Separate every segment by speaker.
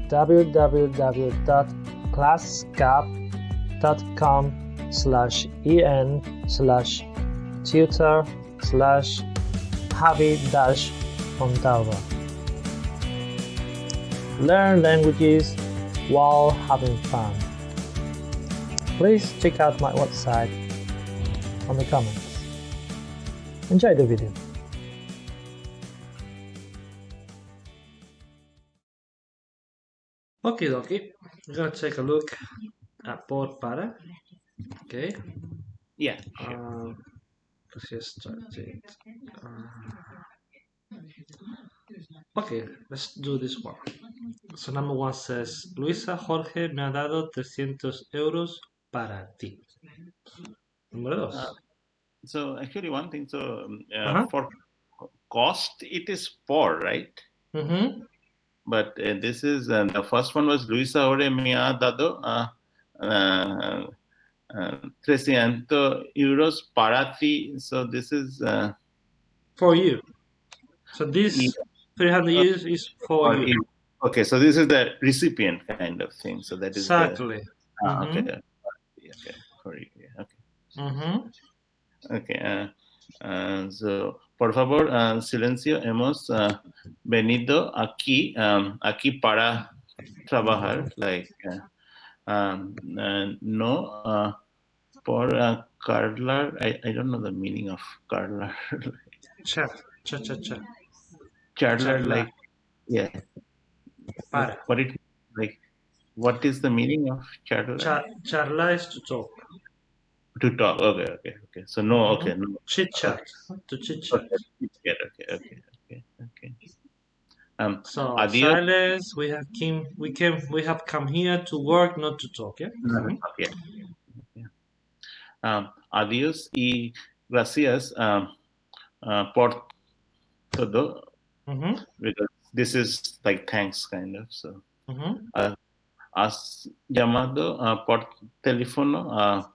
Speaker 1: www.classgap.com/en/tutor/javi-montalva. Learn languages while having fun. Please check out my website on the comments. Enjoy the video. Okay, we're gonna take a look at por para. Okay.
Speaker 2: Yeah, sure.
Speaker 1: Let's just start it. Okay, let's do this one. So number one says, Luisa Jorge me ha dado 300 euros para ti. Número dos.
Speaker 2: So actually one thing, so
Speaker 1: Uh-huh.
Speaker 2: for cost, it is por, right?
Speaker 1: Mm-hmm.
Speaker 2: But this is, the first one was Luisa Jorge me ha dado 300 euros para ti. So this is
Speaker 1: For you. So this 300 euros is for you.
Speaker 2: Okay, so this is the recipient kind of thing. So that is
Speaker 1: exactly.
Speaker 2: Okay. Okay. For you. Yeah, okay.
Speaker 1: Mm-hmm.
Speaker 2: Okay. So, por favor, silencio. Hemos venido aquí, aquí para trabajar. Like, no por Carla. I don't know the meaning of Carla.
Speaker 1: Cha.
Speaker 2: Charlar,
Speaker 1: Charla.
Speaker 2: like, yeah.
Speaker 1: Para.
Speaker 2: What is the meaning of charlar?
Speaker 1: Charla is to talk.
Speaker 2: To talk. Okay. So no. Okay. No.
Speaker 1: Chit chat.
Speaker 2: Okay.
Speaker 1: To chit chat.
Speaker 2: Okay.
Speaker 1: So
Speaker 2: adios.
Speaker 1: silence. We have come here to work, not to talk. Yeah.
Speaker 2: Adios y gracias por todo. Because this is like thanks kind of. So has llamado por teléfono a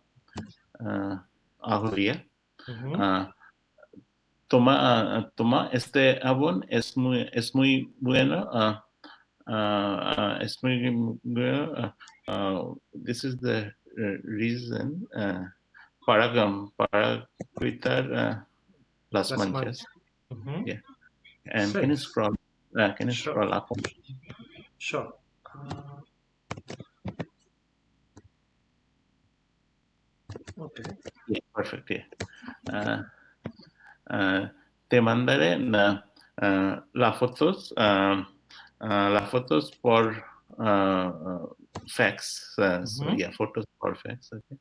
Speaker 2: Julia. Toma este álbum es muy bueno. Es muy bueno. This is the reason para quitar las manchas. Yeah. And can you scroll? Scroll up?
Speaker 1: Sure. Okay.
Speaker 2: Yeah, perfect. Yeah. Te mandaré las fotos por fax. So yeah, photos por fax. Okay.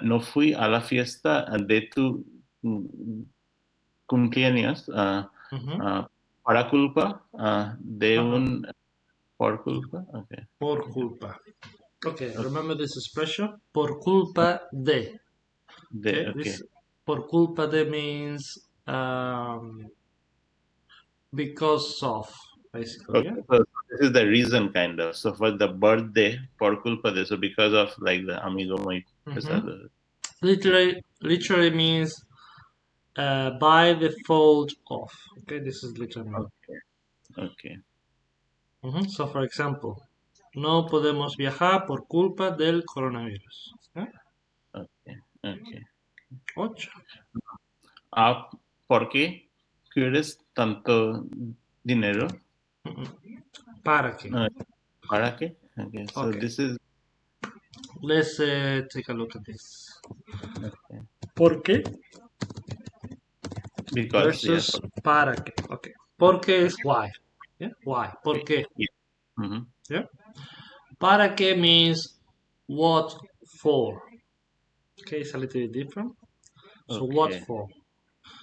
Speaker 2: No fui a la fiesta de tu cumpleaños para culpa de un por culpa. Okay.
Speaker 1: Por culpa. Okay, remember this expression? Por culpa de. Okay. This por culpa de means because of, basically.
Speaker 2: Okay. So this is the reason kind of. So for the birthday, por culpa de, so because of like the amigo muy pesado.
Speaker 1: Literally means by default of. Okay, this is literally.
Speaker 2: Okay.
Speaker 1: So for example, no podemos viajar por culpa del coronavirus.
Speaker 2: Okay.
Speaker 1: 8.
Speaker 2: ¿Por qué quieres tanto dinero?
Speaker 1: ¿Para qué?
Speaker 2: ¿Para qué? Okay. So this is.
Speaker 1: Let's take a look at this. Okay. ¿Por qué?
Speaker 2: Because,
Speaker 1: versus para qué. Okay. ¿Por qué is why? Yeah. Why? ¿Por qué?
Speaker 2: Yeah.
Speaker 1: Yeah. Para qué means what for. Okay, it's a little bit different. So what for?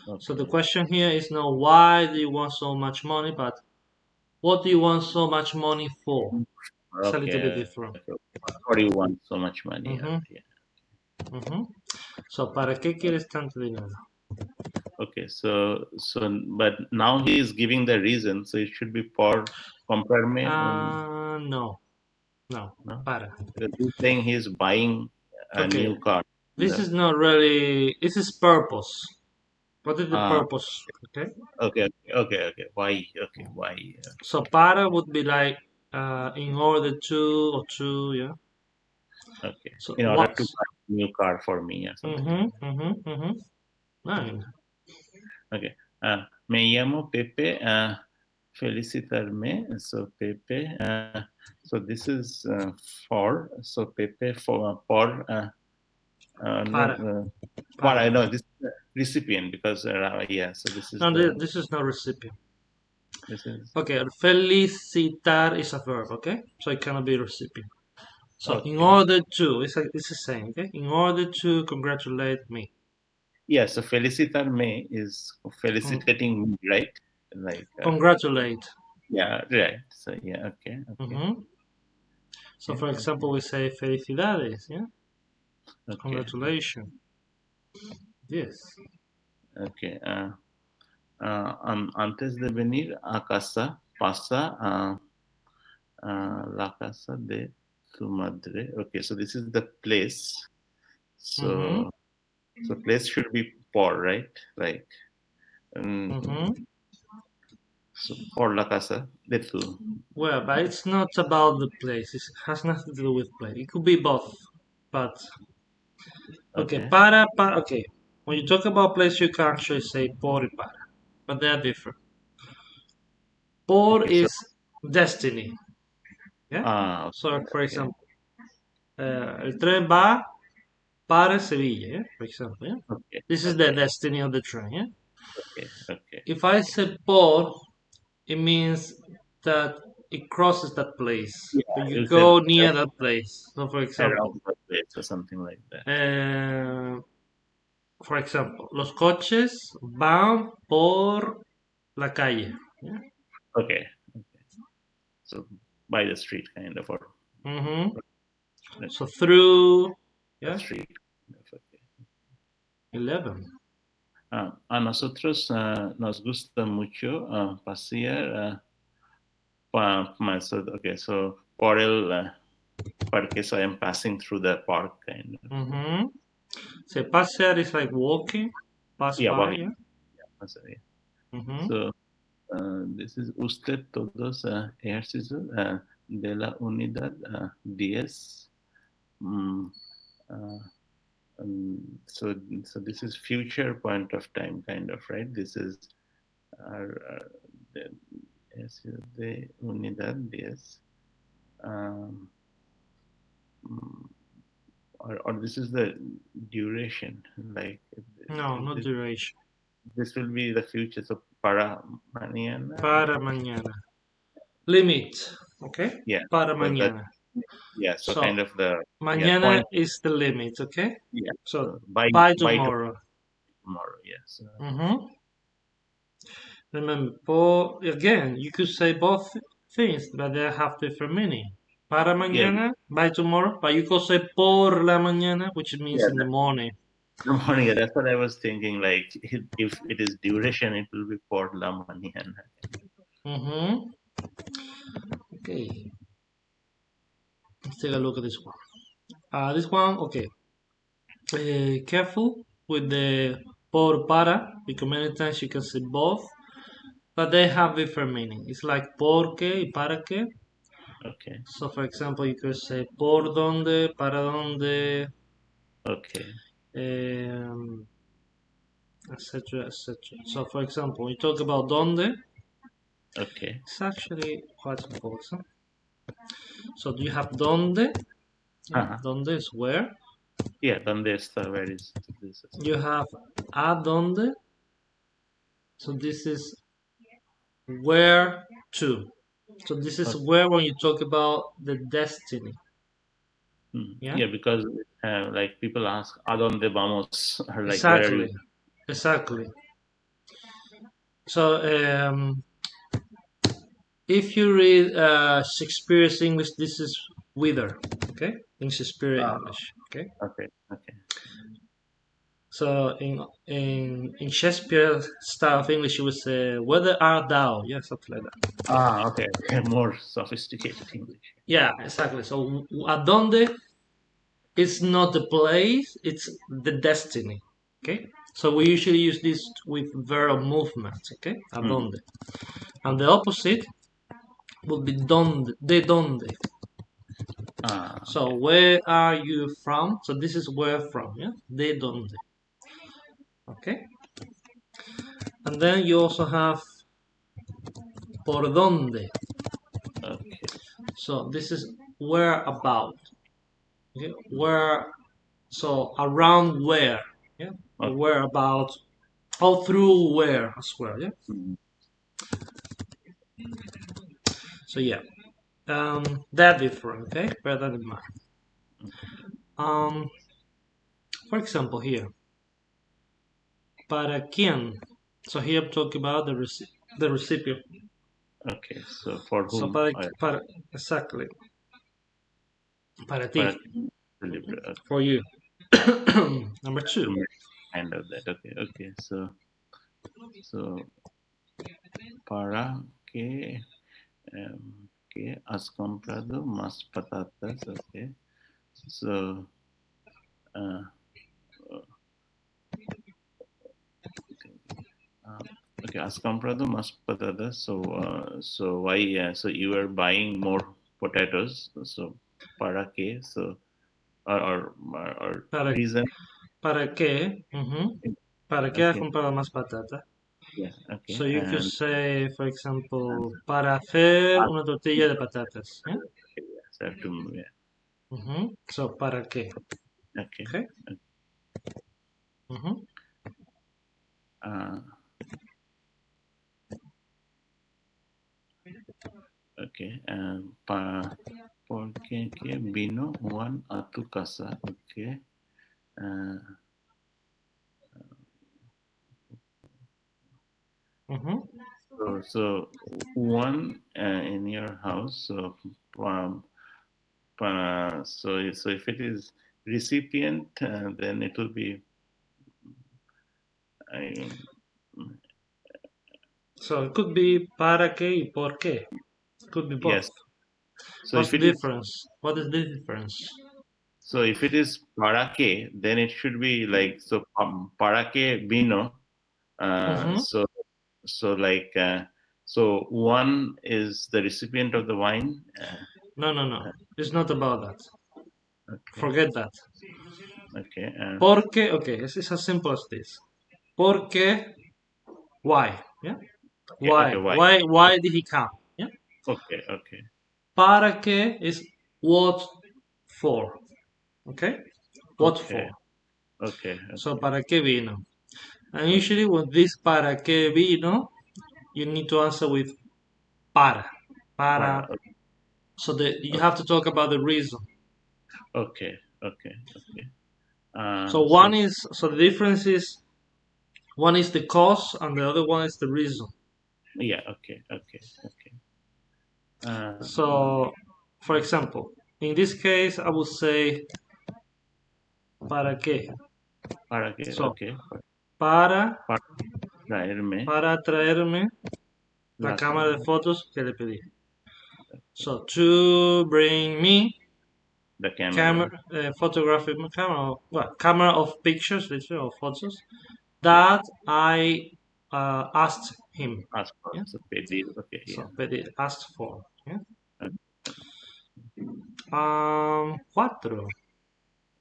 Speaker 1: Okay. So the question here is not why do you want so much money, but what do you want so much money for? It's a little bit different.
Speaker 2: What do you want so much money?
Speaker 1: So, ¿para qué quieres tanto dinero?
Speaker 2: Okay, so but now he is giving the reason, so it should be por comprarme.
Speaker 1: No, para.
Speaker 2: He's saying he's buying a new car.
Speaker 1: This is not really. This is purpose. What is the
Speaker 2: Uh,
Speaker 1: purpose? Okay.
Speaker 2: okay. Why? Okay, why?
Speaker 1: So para would be like in order to or to, yeah.
Speaker 2: Okay.
Speaker 1: So
Speaker 2: In order to
Speaker 1: what?
Speaker 2: buy a new car for me or something like
Speaker 1: Mm-hmm. Mm-hmm. Mm-hmm. Nine.
Speaker 2: that. Okay. Me llamo Pepe. Felicitarme. So Pepe. So this is for. So Pepe for. No.
Speaker 1: Para.
Speaker 2: For I
Speaker 1: Para.
Speaker 2: know this is the recipient because yeah. So this is
Speaker 1: No,
Speaker 2: the.
Speaker 1: this is not recipient.
Speaker 2: This is
Speaker 1: Okay, felicitar is a verb, okay? So it cannot be recipient. So in
Speaker 2: okay.
Speaker 1: order to, it's the same, okay? In order to congratulate me.
Speaker 2: Yeah. So felicitarme is
Speaker 1: Mm,
Speaker 2: felicitating me, right? Like
Speaker 1: congratulate.
Speaker 2: yeah, right. So yeah. Okay. Okay.
Speaker 1: Hmm. So
Speaker 2: Okay.
Speaker 1: for
Speaker 2: Okay.
Speaker 1: example, we say felicidades, yeah?
Speaker 2: Okay.
Speaker 1: Congratulations. Yes.
Speaker 2: Okay. Antes de venir a casa, pasa a la casa de tu madre. Okay, so this is the place.
Speaker 1: Mm-hmm.
Speaker 2: So, so place should be por, right? Like, um,
Speaker 1: Mm-hmm.
Speaker 2: so por la casa de tu.
Speaker 1: Well, but it's not about the place. It has nothing to do with place. It could be both. But okay,
Speaker 2: Okay.
Speaker 1: okay. When you talk about place, you can actually say por y para, but they are different. Por
Speaker 2: Okay. So,
Speaker 1: is destiny. Yeah. So, for
Speaker 2: okay.
Speaker 1: example, el tren va para Sevilla. Yeah. For example. Yeah.
Speaker 2: Okay.
Speaker 1: This is the
Speaker 2: Okay.
Speaker 1: destiny of the train. Yeah.
Speaker 2: Okay. Okay.
Speaker 1: If I say por, it means that it crosses that place,
Speaker 2: Yeah,
Speaker 1: or you
Speaker 2: you said
Speaker 1: go near that place. So,
Speaker 2: around the place or something like that.
Speaker 1: uh, for example, los coches van por la calle. Yeah.
Speaker 2: Okay. So by the street, kind of, or
Speaker 1: Hmm.
Speaker 2: the
Speaker 1: So through, yeah,
Speaker 2: street. Okay.
Speaker 1: 11.
Speaker 2: A nosotros nos gusta mucho pasear. Okay, so por el parque, so I'm passing through the park, kind of.
Speaker 1: Mm-hmm. So pasear is like walking, pass
Speaker 2: Yeah,
Speaker 1: by,
Speaker 2: walking.
Speaker 1: yeah.
Speaker 2: Sorry.
Speaker 1: Mm-hmm.
Speaker 2: So this is usted todos ejercicios de la unidad 10. Mm, uh, so this is future point of time, kind of, right? This is the ejercicio de unidad 10. Um, mm, or this is the duration, like
Speaker 1: No,
Speaker 2: is
Speaker 1: not duration.
Speaker 2: this will be the future. So para mañana.
Speaker 1: Para mañana. Limit, okay?
Speaker 2: Yeah.
Speaker 1: Para
Speaker 2: So that
Speaker 1: mañana.
Speaker 2: yeah. So
Speaker 1: So
Speaker 2: kind of the yeah
Speaker 1: mañana
Speaker 2: point.
Speaker 1: is the limit, okay?
Speaker 2: Yeah.
Speaker 1: So
Speaker 2: So
Speaker 1: by
Speaker 2: by
Speaker 1: tomorrow.
Speaker 2: tomorrow. Yes.
Speaker 1: Mm-hmm. Remember, por, again, you could say both things, but they have different meaning. Para
Speaker 2: Yeah.
Speaker 1: mañana, by tomorrow, but you could say por la mañana, which means
Speaker 2: Yeah.
Speaker 1: in the morning.
Speaker 2: The morning. Yeah, that's what I was thinking. Like if it is duration, it will be por la mañana.
Speaker 1: Mm-hmm. Okay, let's take a look at this one. This one, okay. Careful with the por para, because many times you can say both, but they have different meaning. It's like porque y para qué.
Speaker 2: Okay.
Speaker 1: So, for example, you could say por donde, para donde,
Speaker 2: Okay.
Speaker 1: um, etc., etc. So, for example, when you talk about donde,
Speaker 2: Okay.
Speaker 1: it's actually quite important. So, do you have donde? Yeah,
Speaker 2: Uh-huh.
Speaker 1: donde is where.
Speaker 2: Yeah. Donde está? Where is this?
Speaker 1: You have a donde. So, this is where to. So, this is
Speaker 2: Okay.
Speaker 1: where when you talk about the destiny. Yeah,
Speaker 2: Yeah, because like people ask, "A dónde vamos?" Or like, "Where are you?"
Speaker 1: exactly. Exactly. So, if you read Shakespeare's English, this is whither. Okay, in Shakespeare
Speaker 2: Ah,
Speaker 1: English. Okay.
Speaker 2: okay. Okay.
Speaker 1: So in Shakespeare style of English, you would say, "Whither art thou?" Yeah, something like that.
Speaker 2: Okay. More sophisticated English.
Speaker 1: Yeah, exactly. So adonde is not the place; it's the destiny. Okay. So we usually use this with verb movements, okay? A
Speaker 2: Mm.
Speaker 1: donde. And the opposite would be donde, de donde. So
Speaker 2: Okay.
Speaker 1: where are you from? So this is where from, yeah? De donde. Okay? And then you also have por donde.
Speaker 2: Okay.
Speaker 1: So this is where about. Okay? Where, so around where. Yeah? Or
Speaker 2: Okay.
Speaker 1: where about. All through where as well, yeah?
Speaker 2: Mm.
Speaker 1: So yeah. That different, okay? Bear that in mind. Um, for example, here, para quién. So here I'm talking about the recipient.
Speaker 2: Okay. So for
Speaker 1: So
Speaker 2: whom?
Speaker 1: para exactly para
Speaker 2: For
Speaker 1: ti,
Speaker 2: a deliberate.
Speaker 1: for you. Number two.
Speaker 2: Kind of that. Okay. Okay. So para que que has comprado más patatas. Okay. So uh, uh, okay, has comprado más patatas. So why? So you are buying more potatoes. So para que? So or
Speaker 1: Para
Speaker 2: reason.
Speaker 1: para qué? ¿Para qué has
Speaker 2: Okay.
Speaker 1: comprado más patata?
Speaker 2: Yeah.
Speaker 1: So
Speaker 2: Okay.
Speaker 1: you could
Speaker 2: And
Speaker 1: say, for example, para hacer una tortilla de patatas. Yeah?
Speaker 2: okay, yeah. So I have to. Yeah.
Speaker 1: So para qué?
Speaker 2: Okay.
Speaker 1: Okay. Mhm.
Speaker 2: Uh, okay. ¿Por qué que vino Juan a tu casa? Okay. Uh,
Speaker 1: Mhm.
Speaker 2: so one in your house. Um, so if it is recipient, then it will be I,
Speaker 1: So it could be para qué y por qué. It could be both.
Speaker 2: yes. So
Speaker 1: What's
Speaker 2: if
Speaker 1: the
Speaker 2: it is
Speaker 1: difference? What is the difference?
Speaker 2: para qué, then it should be like so para qué vino.
Speaker 1: Mm-hmm.
Speaker 2: So like so one is the recipient of the wine.
Speaker 1: No, no, no. It's not about that.
Speaker 2: Okay.
Speaker 1: Forget that.
Speaker 2: Okay.
Speaker 1: Porque, okay, it's as simple as this. Porque, why? Yeah?
Speaker 2: Okay.
Speaker 1: Why?
Speaker 2: Okay. Why?
Speaker 1: Why did he come? Yeah?
Speaker 2: Okay. Okay.
Speaker 1: Para qué is what for. Okay? What
Speaker 2: Okay.
Speaker 1: for?
Speaker 2: Okay.
Speaker 1: So,
Speaker 2: Okay.
Speaker 1: para qué vino? And
Speaker 2: Okay.
Speaker 1: usually with this para qué vino, you need to answer with para.
Speaker 2: Para.
Speaker 1: Para. So that you
Speaker 2: Okay.
Speaker 1: have to talk about the reason.
Speaker 2: Okay. Okay. Okay.
Speaker 1: So
Speaker 2: So
Speaker 1: one is, so the difference is one is the cause and the other one is the reason.
Speaker 2: yeah. Okay. Okay. Okay.
Speaker 1: So, for example, in this case, I would say ¿para qué?
Speaker 2: para qué.
Speaker 1: So,
Speaker 2: Okay.
Speaker 1: para,
Speaker 2: Para traerme
Speaker 1: para traerme la
Speaker 2: la
Speaker 1: cámara de
Speaker 2: cámara,
Speaker 1: fotos que le pedí. So, to bring me
Speaker 2: the
Speaker 1: camera,
Speaker 2: camera.
Speaker 1: photographic camera, well, camera of pictures, literally, or photos
Speaker 2: Yeah.
Speaker 1: that I asked him.
Speaker 2: Ask for
Speaker 1: Yeah.
Speaker 2: so pedir. Okay. Yeah.
Speaker 1: So, pedí, asked for. Yeah.
Speaker 2: Okay.
Speaker 1: Cuatro.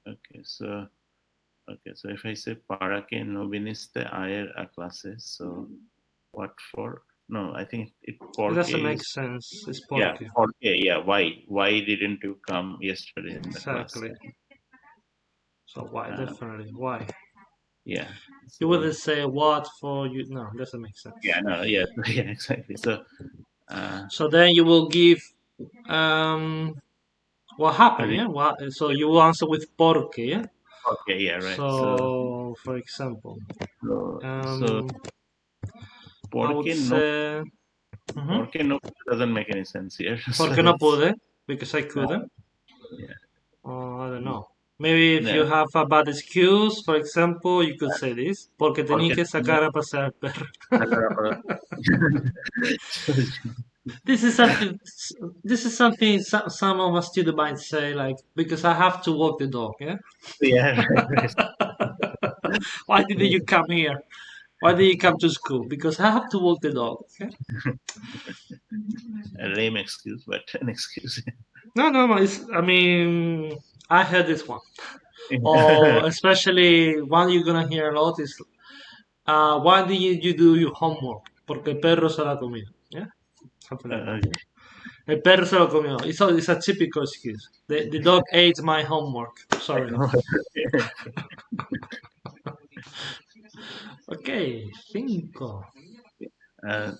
Speaker 2: Okay. So okay. So if I say para que no viniste ayer a clases, so what for? No, I think it
Speaker 1: It
Speaker 2: porque
Speaker 1: doesn't make
Speaker 2: is
Speaker 1: sense. It's
Speaker 2: yeah
Speaker 1: porque.
Speaker 2: porque yeah. Why didn't you come yesterday in the class?
Speaker 1: Exactly. So why?
Speaker 2: Uh,
Speaker 1: Definitely. Why?
Speaker 2: yeah.
Speaker 1: You
Speaker 2: So
Speaker 1: wouldn't say what for you. No, it doesn't make sense.
Speaker 2: yeah. No. Yeah. Yeah. Exactly. So uh,
Speaker 1: So then you will give um what
Speaker 2: a
Speaker 1: happened, yeah? What, so you will answer with porque, yeah?
Speaker 2: okay. Yeah. Right.
Speaker 1: So for example,
Speaker 2: So
Speaker 1: um I would
Speaker 2: porque no
Speaker 1: say
Speaker 2: porque no doesn't make any sense here. So
Speaker 1: porque no
Speaker 2: it's
Speaker 1: pude because I
Speaker 2: uh,
Speaker 1: couldn't.
Speaker 2: yeah.
Speaker 1: I don't know. Maybe if you
Speaker 2: Yeah.
Speaker 1: have a bad excuse, for example, you could say this. Porque tenía
Speaker 2: Porque
Speaker 1: que
Speaker 2: no
Speaker 1: sacar a pasear al perro.
Speaker 2: sacar a
Speaker 1: This is something. This is something some of us students might say, like because I have to walk the dog. Yeah.
Speaker 2: yeah, right, right.
Speaker 1: Why did you come here? Why did you come to school? Because I have to walk the dog. Okay?
Speaker 2: A lame excuse, but an excuse.
Speaker 1: No, no, no. I mean, I heard this one.
Speaker 2: uh,
Speaker 1: Or especially one you're gonna hear a lot is, why did you do your homework? Porque el perro se la comió. Yeah, something like that.
Speaker 2: okay.
Speaker 1: Yeah? El perro se lo comió. It's a typical excuse. The dog ate my homework. Sorry. Okay, cinco.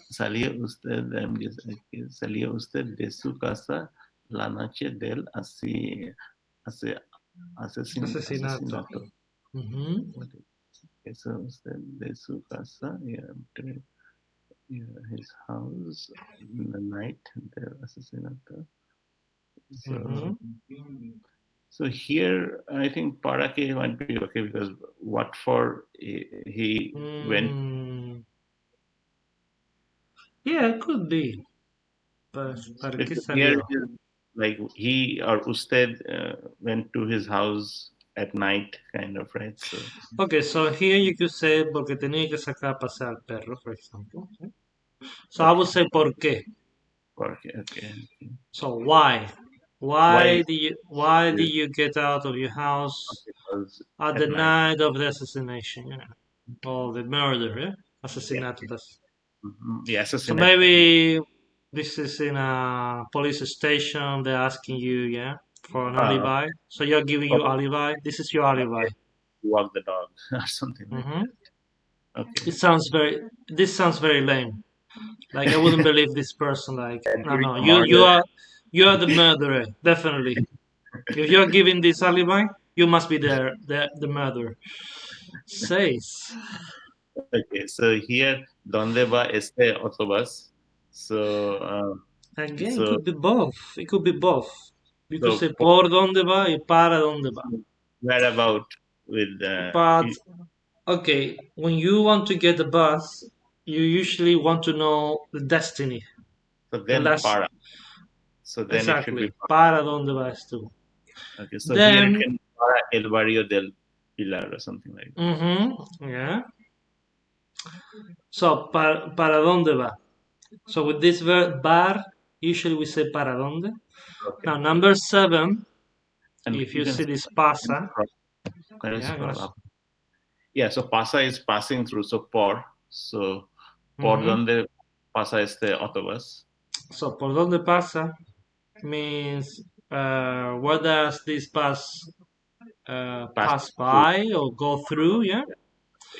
Speaker 2: Salió usted de su casa la noche del ase-
Speaker 1: Asesinato.
Speaker 2: asesinato.
Speaker 1: Ujú,
Speaker 2: Eso usted de su casa, yeah, his house in the night del asesinato. So,
Speaker 1: ujú.
Speaker 2: so here I think para que might be okay because what for he went
Speaker 1: Mm, yeah, it could be. Pues, ¿para qué
Speaker 2: because here
Speaker 1: salió?
Speaker 2: is like he or usted went to his house at night, kind of, right? So
Speaker 1: Okay, so here you could say porque tenía que sacar a pasear al perro, for example. So I would
Speaker 2: okay,
Speaker 1: say por qué.
Speaker 2: okay, okay.
Speaker 1: So why?
Speaker 2: Why?
Speaker 1: Why did you get out of your house
Speaker 2: Because
Speaker 1: at the
Speaker 2: at night.
Speaker 1: night of the assassination? Yeah. Or the murder, yeah?
Speaker 2: Yeah,
Speaker 1: Assassinato. That's
Speaker 2: yeah,
Speaker 1: so
Speaker 2: assassinate.
Speaker 1: maybe this is in a police station. They're asking you, yeah, for an
Speaker 2: Uh,
Speaker 1: alibi. So you're giving you alibi. This is your alibi.
Speaker 2: okay, walk the dog or something like
Speaker 1: hmm
Speaker 2: that. Okay.
Speaker 1: It sounds very. This sounds very lame. Like I wouldn't believe this person. Like
Speaker 2: And
Speaker 1: no,
Speaker 2: during
Speaker 1: no,
Speaker 2: a murder,
Speaker 1: you are the murderer, definitely. If you're giving this alibi, you must be the murderer. Says
Speaker 2: okay. So here, donde va este autobús? So,
Speaker 1: again, it
Speaker 2: so,
Speaker 1: could be both. It could be both. You could
Speaker 2: so
Speaker 1: say por dónde va y para dónde va.
Speaker 2: where about with
Speaker 1: But okay, when you want to get the bus, you usually want to know the destiny,
Speaker 2: so
Speaker 1: the
Speaker 2: then
Speaker 1: last
Speaker 2: para. So then it should be
Speaker 1: exactly. Para dónde vas tú?
Speaker 2: okay. So here it
Speaker 1: Then,
Speaker 2: can be para el barrio del Pilar or something like that.
Speaker 1: yeah. So para dónde va? So with this verb bar, usually we say para dónde.
Speaker 2: Okay.
Speaker 1: Now number seven,
Speaker 2: And
Speaker 1: if
Speaker 2: you
Speaker 1: you
Speaker 2: can
Speaker 1: see this pasa,
Speaker 2: kind of
Speaker 1: yeah, I'm gonna.
Speaker 2: scroll up. Yeah. So pasa is passing through. So por. So por
Speaker 1: Mhm.
Speaker 2: donde pasa este autobús?
Speaker 1: So por dónde pasa means where does this bus pass
Speaker 2: Passing through.
Speaker 1: by or go through? Yeah.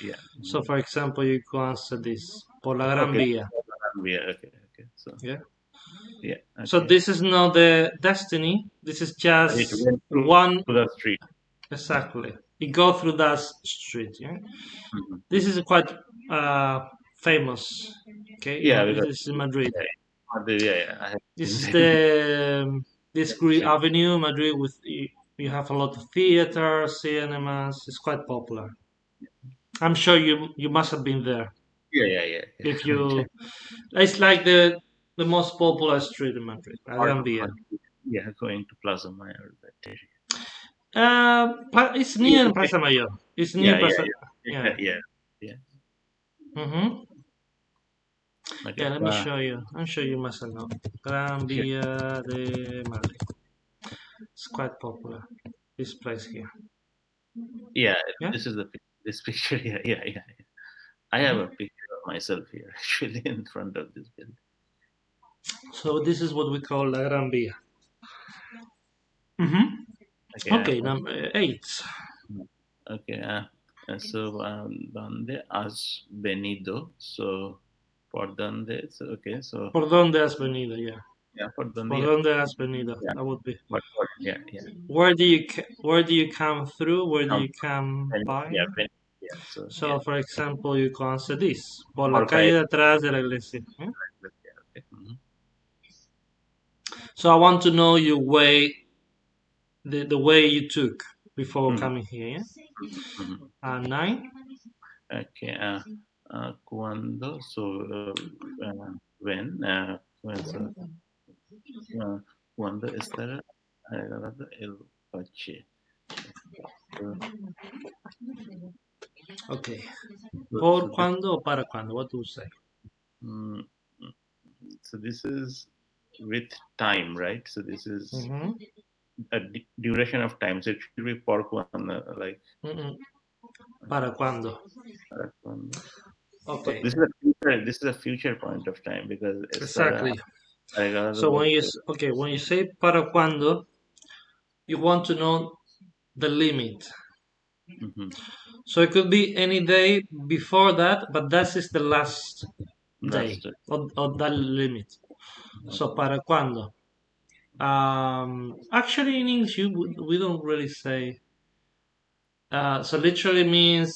Speaker 2: Yeah.
Speaker 1: So for example, you can answer this por la Gran
Speaker 2: Okay.
Speaker 1: Vía.
Speaker 2: Yeah. Okay. Okay. So
Speaker 1: Yeah.
Speaker 2: yeah.
Speaker 1: So
Speaker 2: Okay.
Speaker 1: this is not the destiny. This is
Speaker 2: But it
Speaker 1: just
Speaker 2: went through
Speaker 1: one
Speaker 2: to the street.
Speaker 1: exactly. It go through that street. Yeah. This
Speaker 2: Mhm.
Speaker 1: is quite famous. Okay,
Speaker 2: Yeah,
Speaker 1: this
Speaker 2: because
Speaker 1: is in Madrid.
Speaker 2: yeah, I have
Speaker 1: This
Speaker 2: seen
Speaker 1: is
Speaker 2: them.
Speaker 1: the this
Speaker 2: Yeah,
Speaker 1: great
Speaker 2: street.
Speaker 1: avenue, Madrid. With you have a lot of theaters, cinemas. It's quite popular. I'm sure you must have been there.
Speaker 2: Yeah, yeah, yeah, yeah.
Speaker 1: If you, it's like the most popular street in Madrid, La
Speaker 2: Part
Speaker 1: Gran
Speaker 2: of
Speaker 1: Vía.
Speaker 2: my yeah, going to Plaza Mayor that area.
Speaker 1: It's
Speaker 2: Yeah,
Speaker 1: near
Speaker 2: okay.
Speaker 1: Plaza Mayor. It's near
Speaker 2: Yeah, yeah,
Speaker 1: Plaza.
Speaker 2: yeah,
Speaker 1: Yeah.
Speaker 2: yeah, yeah.
Speaker 1: Mm-hmm.
Speaker 2: Okay,
Speaker 1: Yeah. Let me show you. I'm sure you must have known. Gran
Speaker 2: here.
Speaker 1: Vía de Madrid. It's quite popular. This place here.
Speaker 2: Yeah,
Speaker 1: Yeah.
Speaker 2: this is this picture. Yeah, yeah, yeah. I have a
Speaker 1: Mhm.
Speaker 2: picture of myself here actually in front of this building.
Speaker 1: So this is what we call La Gran Vía. hmm
Speaker 2: Okay,
Speaker 1: Okay, number eight.
Speaker 2: okay. So, ¿dónde has venido? So, ¿por dónde? So, okay, so,
Speaker 1: ¿Por dónde has venido? Yeah.
Speaker 2: yeah, ¿por dónde?
Speaker 1: ¿Por
Speaker 2: Yeah,
Speaker 1: dónde has venido?
Speaker 2: yeah.
Speaker 1: That would be.
Speaker 2: Yeah, yeah.
Speaker 1: Where do you come through? Where do
Speaker 2: Come,
Speaker 1: you come by?
Speaker 2: yeah, yeah. So, yeah.
Speaker 1: So, for example, you can answer this. Por la
Speaker 2: Por
Speaker 1: calle
Speaker 2: calle.
Speaker 1: de atrás de la iglesia. Yeah?
Speaker 2: Yeah, okay.
Speaker 1: So I want to know your way, the way you took before
Speaker 2: Mhm,
Speaker 1: coming here. Yeah?
Speaker 2: mhm.
Speaker 1: Nine.
Speaker 2: Okay. Cuando? So, when? So, cuando estará agarrado el coche. So,
Speaker 1: Okay.
Speaker 2: So
Speaker 1: Por
Speaker 2: this
Speaker 1: cuando or para cuando? What do you say?
Speaker 2: mm, mm, so this is with time, right? So this is
Speaker 1: Mm-hmm.
Speaker 2: a duration of time. So it should be por cuando, like
Speaker 1: Mm-mm. Para cuando?
Speaker 2: para cuando. So
Speaker 1: Okay.
Speaker 2: this is a future point of time because estará
Speaker 1: Exactly.
Speaker 2: agregado
Speaker 1: So when you
Speaker 2: porque.
Speaker 1: okay, when you say para cuando, you want to know the limit.
Speaker 2: Mhm.
Speaker 1: So it could be any day before that, but that is the last day
Speaker 2: Last.
Speaker 1: of that limit. So
Speaker 2: Okay.
Speaker 1: para cuando? Actually, in English, we don't really say. So literally means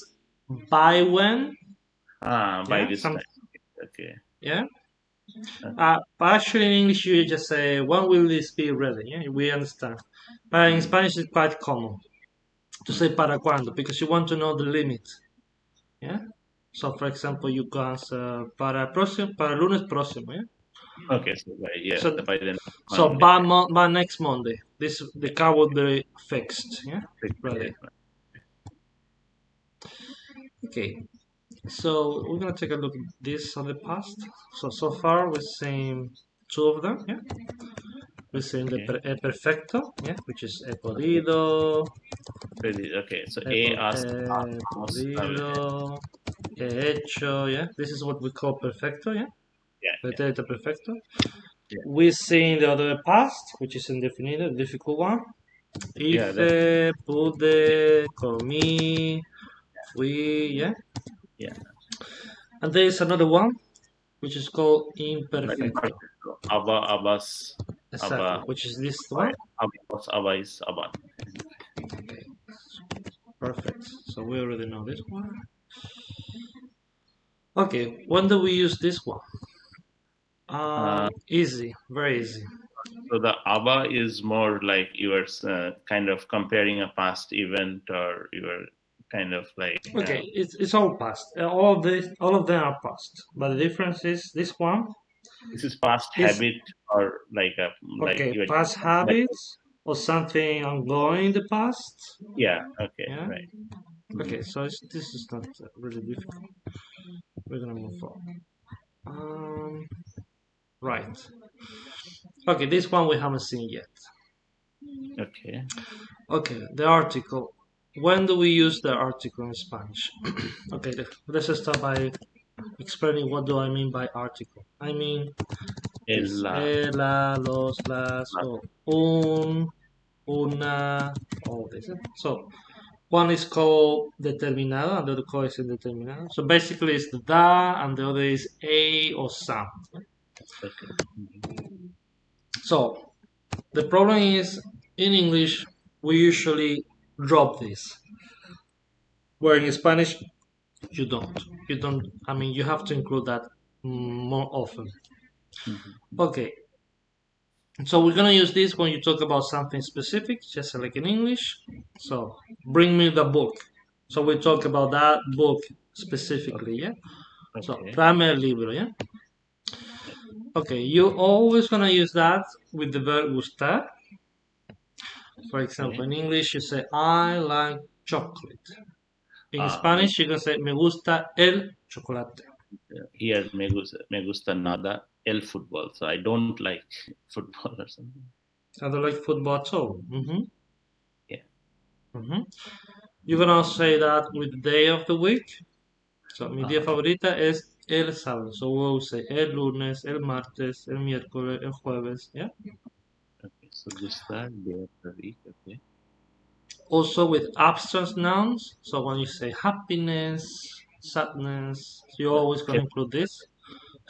Speaker 1: by when.
Speaker 2: By
Speaker 1: Yeah,
Speaker 2: this
Speaker 1: some.
Speaker 2: time. Okay.
Speaker 1: Yeah.
Speaker 2: Okay.
Speaker 1: But actually, in English, you just say when will this be ready? Yeah, we understand. But in
Speaker 2: Mm.
Speaker 1: Spanish, it's quite common to say
Speaker 2: Mhm.
Speaker 1: para cuando because you want to know the limit. Yeah. So, for example, you can say para próximo, para lunes próximo. Yeah.
Speaker 2: Okay. So
Speaker 1: So,
Speaker 2: by the next
Speaker 1: so
Speaker 2: Monday.
Speaker 1: by next Monday, this the
Speaker 2: Yeah.
Speaker 1: car will be fixed. Yeah. Ready.
Speaker 2: Fixed.
Speaker 1: Okay. So we're gonna take a look at this on the past. So far we've seen two of them. Yeah. We've seen the
Speaker 2: Okay.
Speaker 1: perfecto. Yeah, which is he
Speaker 2: Okay.
Speaker 1: podido,
Speaker 2: Okay. So A asked
Speaker 1: he
Speaker 2: us.
Speaker 1: podido, he hecho. Yeah. This is what we call perfecto. Yeah.
Speaker 2: Yeah. Yeah.
Speaker 1: Pretérito perfecto.
Speaker 2: Yeah.
Speaker 1: We've seen the other past, which is indefinido, the difficult one.
Speaker 2: Yeah. That's
Speaker 1: Hice,
Speaker 2: yeah.
Speaker 1: pude, comí, fui, yeah.
Speaker 2: Yeah.
Speaker 1: And there is another one, which is called
Speaker 2: Like
Speaker 1: imperfecto.
Speaker 2: imperfect. So Abba, Abbas,
Speaker 1: Exactly,
Speaker 2: Abba.
Speaker 1: which is this
Speaker 2: Right.
Speaker 1: one.
Speaker 2: Abbas, Abba is Abban.
Speaker 1: Okay, perfect. So we already know this one. Okay, when do we use this one?
Speaker 2: Uh,
Speaker 1: Easy, very easy.
Speaker 2: so the Abba is more like you are kind of comparing a past event, or you are kind of like
Speaker 1: Okay, it's all past. All of them are past. But the difference is this one
Speaker 2: this is past
Speaker 1: is
Speaker 2: habit, or like
Speaker 1: okay,
Speaker 2: you are
Speaker 1: past
Speaker 2: like
Speaker 1: habits or something ongoing in the past.
Speaker 2: yeah. Okay.
Speaker 1: Yeah.
Speaker 2: Right. Mhm.
Speaker 1: Okay, so this is not really difficult. We're gonna move on. Right. Okay, this one we haven't seen yet.
Speaker 2: Okay.
Speaker 1: Okay, the article. When do we use the article in Spanish? Okay, let's start by explaining what do I mean by article. I mean
Speaker 2: El
Speaker 1: this. La, los, las,
Speaker 2: la-
Speaker 1: or un, una, all this. So one is called determinado and the other called is indeterminado. So basically it's the da and the other is a or some.
Speaker 2: okay. Mhm.
Speaker 1: So the problem is in English we usually drop this, where in Spanish you don't. You don't. I mean, you have to include that more often.
Speaker 2: Mhm.
Speaker 1: Okay, so we're gonna use this when you talk about something specific, just like in English. So bring me the book. So we talk about that book specifically, yeah. So
Speaker 2: Okay.
Speaker 1: tráeme el libro, yeah. Okay, you always gonna use that with the verb gustar. For example,
Speaker 2: Okay.
Speaker 1: in English you say I like chocolate. In
Speaker 2: Me
Speaker 1: Spanish you can say me gusta el chocolate.
Speaker 2: here me gusta nada el football. So I don't like football or something.
Speaker 1: I don't like football at all.
Speaker 2: Yeah.
Speaker 1: You can also say that with the day of the week. So, mi día
Speaker 2: Uh,
Speaker 1: favorita es el sábado. So, we'll say el lunes, el martes, el miércoles, el jueves. Yeah.
Speaker 2: okay. So gustar day of the week. Okay.
Speaker 1: Also with abstract nouns. So, when you say happiness, sadness, you're always going to include this.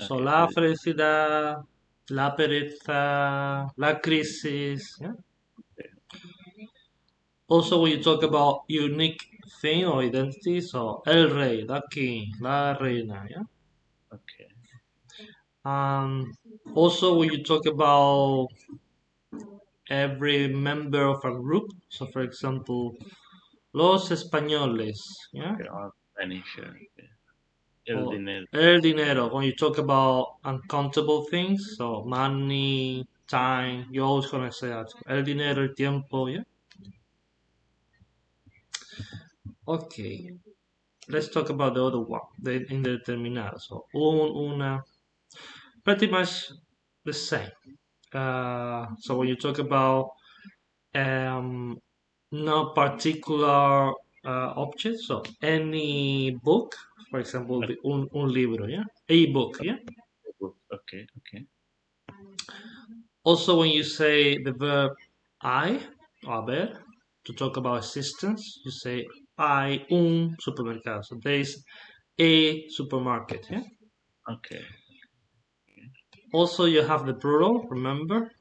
Speaker 1: So,
Speaker 2: Okay.
Speaker 1: la felicidad, la pereza, la crisis. Yeah. Also, when you talk about unique thing or identity, so el rey, the king, la reina. Yeah.
Speaker 2: Okay.
Speaker 1: Um, Also, when you talk about every member of a group, so for example, los españoles, yeah,
Speaker 2: Okay. All Spanish. Okay. El
Speaker 1: or
Speaker 2: dinero.
Speaker 1: el dinero, when you talk about uncountable things, so money, time, you're always gonna say that. El dinero, el tiempo, yeah. Okay. let's talk about the other one, the indeterminado. So una, pretty much the same. So when you talk about um, no particular object, so any book, for example,
Speaker 2: Okay.
Speaker 1: un libro, yeah, a book, yeah.
Speaker 2: Okay. Okay.
Speaker 1: Also, when you say the verb I, or haber, to talk about existence, you say hay un supermercado. So there is a supermarket, yeah.
Speaker 2: Okay.
Speaker 1: Also, you have the plural, remember?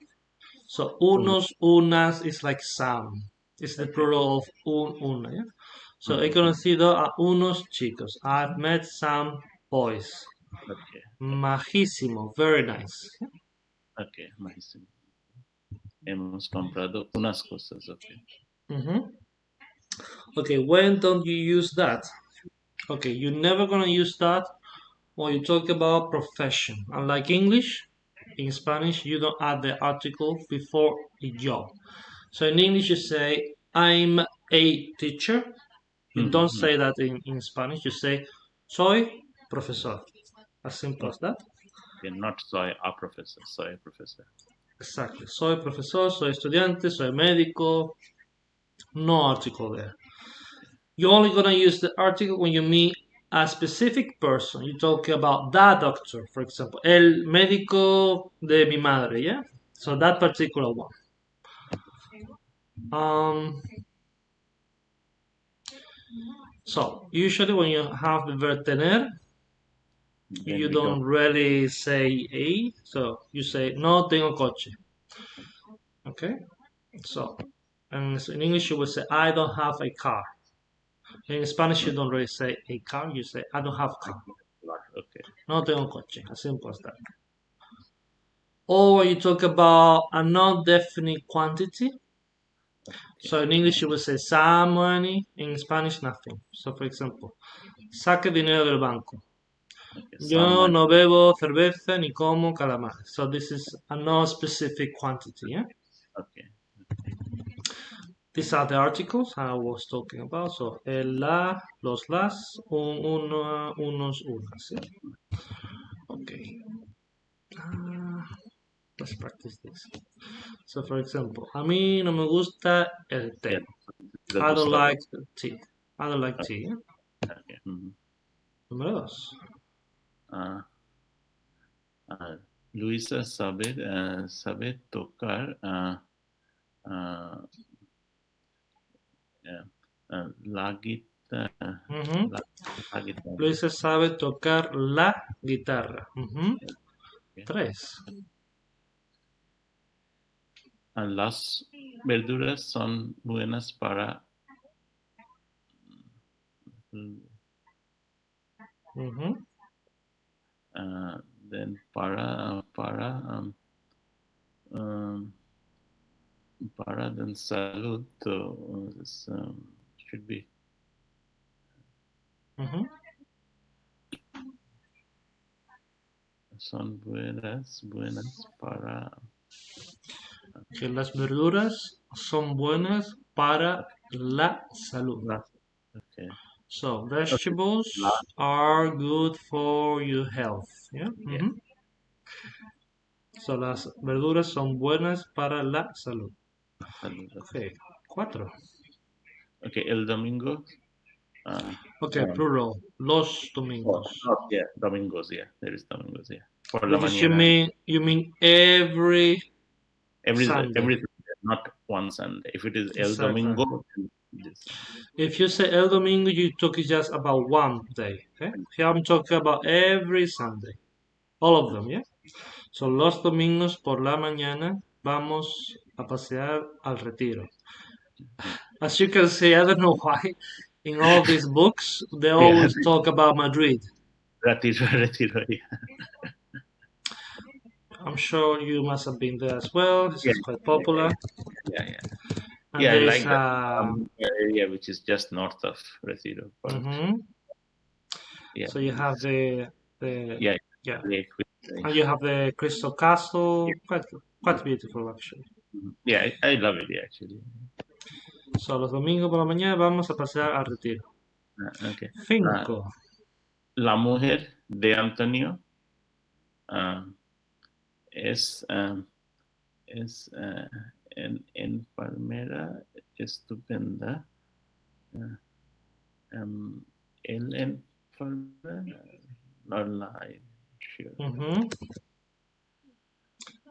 Speaker 1: So
Speaker 2: Un,
Speaker 1: unos, unas is like some. It's the
Speaker 2: okay.
Speaker 1: plural of una, yeah? So he
Speaker 2: Mm-hmm.
Speaker 1: conocido a unos chicos. I've met some boys.
Speaker 2: Okay.
Speaker 1: Majísimo, very nice.
Speaker 2: Okay. Malísimo. Hemos comprado unas cosas. Okay.
Speaker 1: Mhm. Okay, when don't you use that? Okay, you're never gonna use that when you talk about profession. Unlike English, in Spanish, you don't add the article before the job. So in English, you say, I'm a teacher. You don't
Speaker 2: Mm-hmm.
Speaker 1: say that in Spanish. You say, soy profesor. As simple as that.
Speaker 2: Okay. Not soy a professor. Soy a professor.
Speaker 1: Exactly. Soy profesor, soy estudiante, soy médico. No article there. You're only gonna use the article when you mean a specific person. You talk about that doctor, for example, el médico de mi madre, yeah. So that particular one. Um. So usually when you have the verb tener,
Speaker 2: Then
Speaker 1: you
Speaker 2: we don't.
Speaker 1: don't really say a. So you say no tengo coche. Okay. So and so in English you would say I don't have a car. In Spanish you don't really say a car. You say I don't have a car.
Speaker 2: Okay.
Speaker 1: No tengo coche. As simple as that. Or you talk about a non-definite quantity. So
Speaker 2: Okay.
Speaker 1: in English you would say some money, in Spanish nothing. So for example, saque dinero del banco.
Speaker 2: Okay. Some
Speaker 1: Yo
Speaker 2: money.
Speaker 1: no bebo cerveza ni como calamares. So this is a non-specific quantity, yeah?
Speaker 2: Okay.
Speaker 1: These are the articles I was talking about. So el, la, los, las, una, unos, unas, yeah? Okay. Uh, let's practice this. So for example, a mí no me gusta el té.
Speaker 2: Yeah. The
Speaker 1: I don't
Speaker 2: Gustavo.
Speaker 1: like tea. I don't like tea. ¿Eh?
Speaker 2: Okay. Mm-hmm.
Speaker 1: Número dos.
Speaker 2: Uh, Luisa sabe tocar uh, yeah, la guitarra.
Speaker 1: Ujú.
Speaker 2: La, la guitarra.
Speaker 1: Luisa sabe tocar la guitarra. Ujú.
Speaker 2: Okay.
Speaker 1: Tres.
Speaker 2: Las verduras son buenas para
Speaker 1: Ujú.
Speaker 2: then um, para then salud. So this should be
Speaker 1: Ujú.
Speaker 2: son buenas para
Speaker 1: Que las verduras son buenas para
Speaker 2: okay,
Speaker 1: la salud.
Speaker 2: okay,
Speaker 1: So
Speaker 2: okay. La,
Speaker 1: vegetables are good for your health. Yeah.
Speaker 2: yeah,
Speaker 1: Ujú. So las verduras son buenas para la salud.
Speaker 2: salud. Okay.
Speaker 1: Okay. Cuatro.
Speaker 2: Okay, el domingo. Uh,
Speaker 1: Okay,
Speaker 2: um,
Speaker 1: plural. Los domingos.
Speaker 2: yeah, domingos. Yeah, there is domingos. Yeah, por la
Speaker 1: Which is
Speaker 2: mañana.
Speaker 1: you mean every Sunday.
Speaker 2: Every not one Sunday. If it is el
Speaker 1: Exactly.
Speaker 2: domingo, then this.
Speaker 1: If you say El Domingo, you talk just about one day. Okay? Here I'm talking about every Sunday. All of them, yeah? So los domingos por la mañana vamos a pasear al retiro. As you can see, I don't know why in all these books they
Speaker 2: Yeah,
Speaker 1: always talk about Madrid.
Speaker 2: retiro, retiro. Yeah,
Speaker 1: I'm sure you must have been there as well. This
Speaker 2: yeah,
Speaker 1: is quite
Speaker 2: yeah, yeah,
Speaker 1: popular.
Speaker 2: yeah, yeah.
Speaker 1: And
Speaker 2: Yeah, I
Speaker 1: there is
Speaker 2: like that area which is just north of Retiro. But
Speaker 1: mhm.
Speaker 2: yeah,
Speaker 1: So you have the
Speaker 2: yeah,
Speaker 1: yeah,
Speaker 2: lake.
Speaker 1: and you have the Crystal Castle. Quite beautiful actually.
Speaker 2: Yeah, I love it. Yeah, actually.
Speaker 1: So los domingos por la mañana vamos a pasear al retiro.
Speaker 2: Okay. Uh,
Speaker 1: Cinco.
Speaker 2: La mujer de Antonio uh, es, es enfermera estupenda. Uh, el enfermera, not lie, sure.
Speaker 1: Mhm.